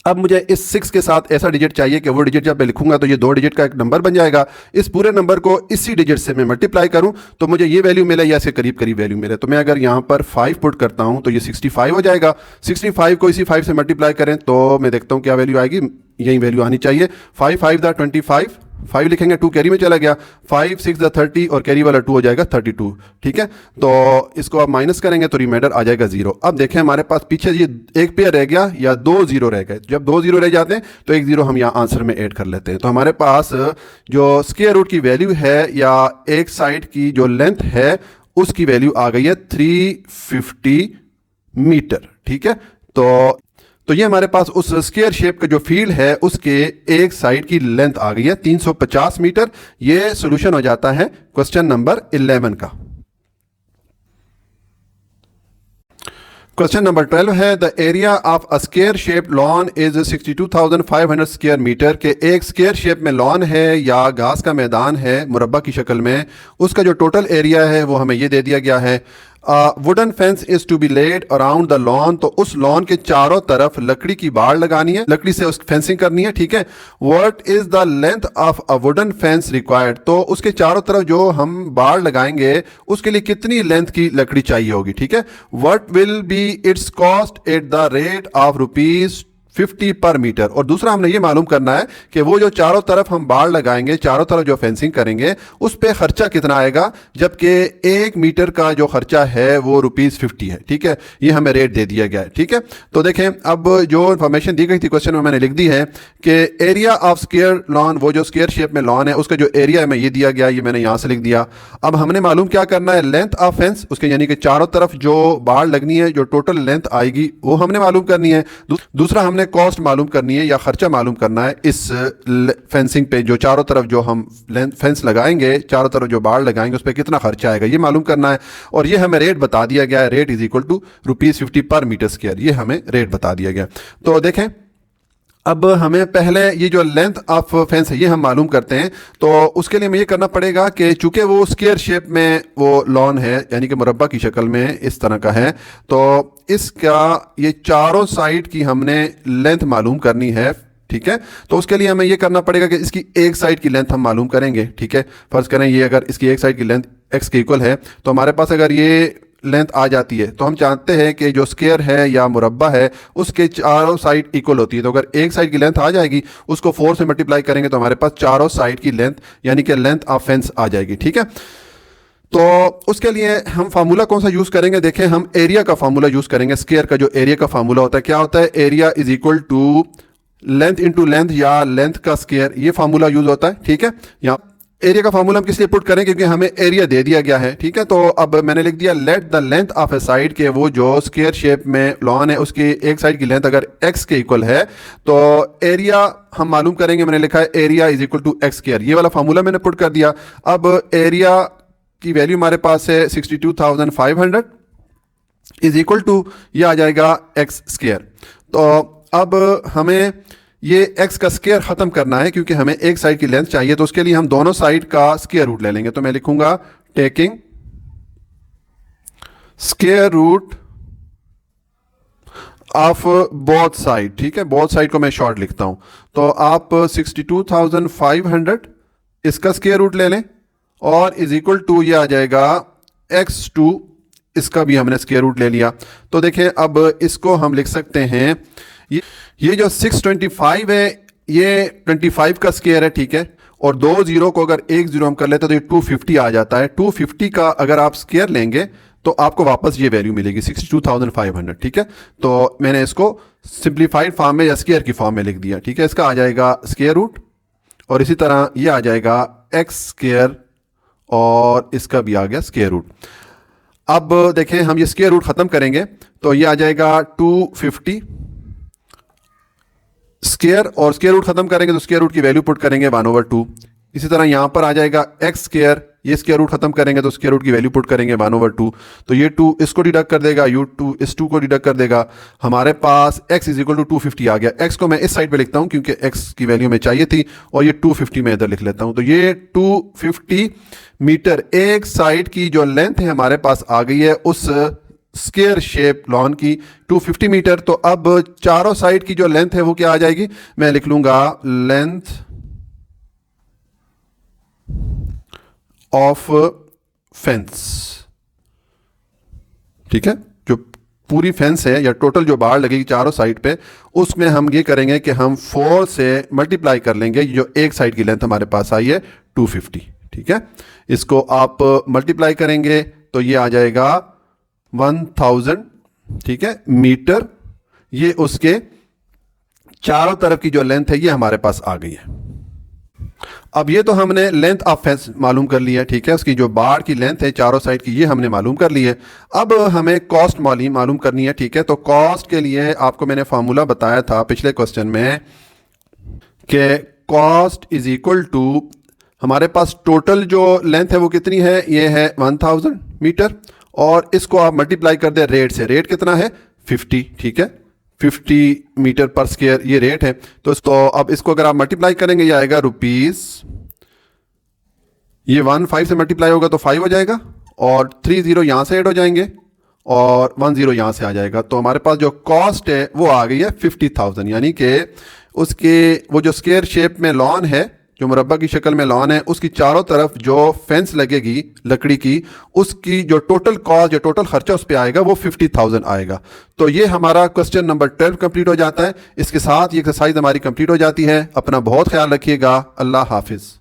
अब मुझे इस 6 के साथ ऐसा डिजिट चाहिए कि वो डिजिट जब मैं लिखूंगा तो ये 2 डिजिट का एक नंबर बन जाएगा। इस पूरे नंबर को इसी डिजिट से मैं मल्टीप्लाई करूं तो मुझे ये वैल्यू मिले या इसके करीब करीब वैल्यू मिले। तो मैं अगर यहाँ पर 5 पुट करता हूं तो ये 65 हो जाएगा। 65 को इसी 5 से मल्टीप्लाई करें तो मैं देखता हूं क्या वैल्यू आएगी, यही वैल्यू आनी चाहिए। 5 5 द 25, 5 लिखेंगे 2 कैरी में चला गया, 5 6 द 30 और कैरी वाला 2 हो जाएगा 32। ठीक है, तो इसको आप माइनस करेंगे तो रिमाइंडर आ जाएगा 0। अब देखें हमारे पास पीछे ये एक पेयर रह गया या 2 0 रह गए। जब 2 0 रह जाते हैं तो एक 0 हम यहाँ आंसर में ऐड कर लेते हैं। तो हमारे पास जो स्क्वायर रूट की वैल्यू है या एक साइड की जो लेंथ है उसकी वैल्यू आ गई है 350 मीटर। ठीक है, तो ये हमारे पास उस स्क्वायर शेप का जो फील्ड है उसके एक साइड की लेंथ आ गई है 350 मीटर। ये सॉल्यूशन हो जाता है क्वेश्चन नंबर 11 का। क्वेश्चन नंबर 12 है the area of a square shape lawn is 62,500 square metre. के एक स्क्वायर शेप में लॉन है या घास का मैदान है मुरब्बा की शक्ल में, उसका जो टोटल एरिया है वो हमें ये दे दिया गया है। Wooden fence is to be laid around the lawn, तो उस लॉन के चारों तरफ लकड़ी की बाड़ लगानी है, लकड़ी से उस फेंसिंग करनी है। ठीक है, what is the length of a wooden fence required, तो उसके चारों तरफ जो हम बाड़ लगाएंगे उसके लिए कितनी लेंथ की लकड़ी चाहिए होगी। ठीक है, what will be its cost at the rate of ₹50 पर मीटर। और दूसरा हमने ये मालूम करना है कि वो जो चारों तरफ हम बाड़ लगाएंगे, चारों तरफ जो फेंसिंग करेंगे उस पर खर्चा कितना आएगा, जबकि 1 मीटर का जो खर्चा है वो ₹50 है। ठीक है, ये हमें रेट दे दिया गया है। ठीक है, तो देखें अब जो इन्फॉर्मेशन दी गई थी क्वेश्चन में मैंने लिख दी है कि एरिया ऑफ स्क्वायर लॉन, वो जो स्क्वायर शेप में लॉन है उसका जो एरिया है मैं ये दिया गया, ये मैंने यहाँ से लिख दिया। अब हमने मालूम क्या करना है, लेंथ ऑफ फेंस, उसके यानी कि चारों तरफ जो बाड़ लगनी है, जो टोटल लेंथ आएगी वो हमने मालूम करनी है। दूसरा हमने कॉस्ट मालूम करनी है या खर्चा मालूम करना है इस फेंसिंग पे, जो चारों तरफ जो हम फेंस लगाएंगे, चारों तरफ जो बाड़ लगाएंगे उस पर कितना खर्चा आएगा ये मालूम करना है। और ये हमें रेट बता दिया गया है, रेट इज इक्वल टू ₹50 पर मीटर स्क्वायर, ये हमें रेट बता दिया गया। तो देखें अब हमें पहले ये जो लेंथ ऑफ फेंस है ये हम मालूम करते हैं। तो उसके लिए हमें ये करना पड़ेगा कि चूंकि वो स्क्वायर शेप में वो लॉन है यानी कि मुरब्बा की शक्ल में इस तरह का है, तो इसका ये चारों साइड की हमने लेंथ मालूम करनी है। ठीक है, तो उसके लिए हमें ये करना पड़ेगा कि इसकी एक साइड की लेंथ हम मालूम करेंगे। ठीक है, फर्ज करें ये अगर इसकी एक साइड की लेंथ x के इक्वल है तो हमारे पास अगर ये लेंथ आ जाती है तो हम जानते हैं कि जो स्क्वायर है या मुरब्बा है उसके चारों साइड इक्वल होती है। तो अगर एक साइड की लेंथ आ जाएगी उसको 4 से मल्टीप्लाई करेंगे तो हमारे पास चारों साइड की लेंथ यानी कि लेंथ ऑफ फेंस आ जाएगी। ठीक है, तो उसके लिए हम फार्मूला कौन सा यूज करेंगे, देखें हम एरिया का फार्मूला यूज करेंगे। स्क्वायर का जो एरिया का फार्मूला होता है क्या होता है, area is equal to length into length या लेंथ का स्क्वायर, ये फार्मूला यूज होता है। ठीक है, यहाँ एरिया का फार्मूला हम किस लिए पुट करें, क्योंकि हमें एरिया दे दिया गया है। ठीक है, तो अब मैंने लिख दिया let the length of A side, के वो जो स्क्वायर शेप में लॉन है उसकी एक साइड की लेंथ अगर x के इक्वल है तो एरिया हम मालूम करेंगे। मैंने लिखा है area is equal to x square, ये वाला फार्मूला मैंने पुट कर दिया। अब एरिया की वैल्यू हमारे पास है 62,500 इज इक्वल टू ये आ जाएगा x स्क्वायर। तो अब हमें ये x का स्क्वायर खत्म करना है क्योंकि हमें एक साइड की लेंथ चाहिए, तो उसके लिए हम दोनों साइड का स्क्वायर रूट ले लेंगे। तो मैं लिखूंगा taking square root of both side. ठीक है, बोथ साइड को मैं शॉर्ट लिखता हूं। तो आप 62,500 इसका स्क्वायर रूट ले लें और इज इक्वल टू ये आ जाएगा x2 इसका भी हमने स्क्वायर रूट ले लिया। तो देखें अब इसको हम लिख सकते हैं, ये जो 625 है ये 25 का स्क्वायर है, ठीक है, और 2 0 को अगर 1 0 हम कर लेते हैं तो ये 250 आ जाता है। 250 का अगर आप स्क्वायर लेंगे तो आपको वापस ये वैल्यू मिलेगी 62,500, ठीक है। तो मैंने इसको सिंप्लीफाइड फॉर्म में या स्क्वायर की फॉर्म में लिख दिया, ठीक है। इसका आ जाएगा स्क्वायर रूट और इसी तरह ये आ जाएगा एक्स स्क्वायर और इसका भी आ गया स्क्वायर रूट। अब देखें हम ये स्क्वायर रूट खत्म करेंगे तो ये आ जाएगा 250 स्क्वायर और स्क्वायर रूट खत्म करेंगे तो स्क्वायर रूट की वैल्यू पुट करेंगे 1/2। इसी तरह यहां पर आ जाएगा एक्स स्क्वायर, ये स्क्वायर रूट खत्म करेंगे तो स्क्वायर रूट की वैल्यू पुट करेंगे 1/2। तो ये 2 इसको डिडक्ट कर देगा, u2 इस 2 को डिडक्ट कर देगा, हमारे पास x इज इक्वल टू 250 आ गया। x को मैं इस साइड पे लिखता हूं क्योंकि x की वैल्यू में चाहिए थी और ये 250 में इधर लिख लेता हूं। तो ये 250 मीटर एक साइड की जो लेंथ है हमारे पास आ गई है उस स्क्वायर शेप लॉन की 250 मीटर। तो अब चारों साइड की जो लेंथ है वो क्या आ जाएगी, मैं लिख लूंगा लेंथ ऑफ फेंस, ठीक है। जो पूरी फेंस है या टोटल जो बाड़ लगेगी चारों साइड पे उसमें हम ये करेंगे कि हम 4 से मल्टीप्लाई कर लेंगे जो एक साइड की लेंथ हमारे पास आई है 250, ठीक है। इसको आप मल्टीप्लाई करेंगे तो ये आ जाएगा 1000, ठीक है, मीटर। ये उसके चारों तरफ की जो लेंथ है ये हमारे पास आ गई है। अब ये तो हमने लेंथ ऑफ फेंस मालूम कर लिया, ठीक है। उसकी जो बाड़ की लेंथ है चारों साइड की ये हमने मालूम कर ली है। अब हमें कॉस्ट मालूम करनी है, ठीक है। तो कॉस्ट के लिए आपको मैंने फार्मूला बताया था पिछले क्वेश्चन में कि कॉस्ट इज इक्वल टू हमारे पास टोटल जो लेंथ है वो कितनी है, ये है 1000 मीटर और इसको आप मल्टीप्लाई कर दे रेट से। रेट कितना है 50, ठीक है, 50 मीटर पर स्क्वायर ये रेट है। तो अब इसको अगर आप मल्टीप्लाई करेंगे ये आएगा रुपीज, ये 15 से मल्टीप्लाई होगा तो 5 हो जाएगा और 3 0 यहां से ऐड हो जाएंगे और 1 0 यहां से आ जाएगा। तो हमारे पास जो कॉस्ट है वो आ गई है 50,000, यानी कि उसके वो जो स्क्वायर शेप में लॉन है, जो मुरब्बा की शक्ल में लॉन है, उसकी चारों तरफ जो फेंस लगेगी लकड़ी की, उसकी जो टोटल कॉस्ट, जो टोटल खर्चा उस पर आएगा वो 50,000 आएगा। तो ये हमारा क्वेश्चन नंबर 12 कंप्लीट हो जाता है। इसके साथ ये एक्सरसाइज हमारी कंप्लीट हो जाती है। अपना बहुत ख्याल रखिएगा। अल्लाह हाफिज़।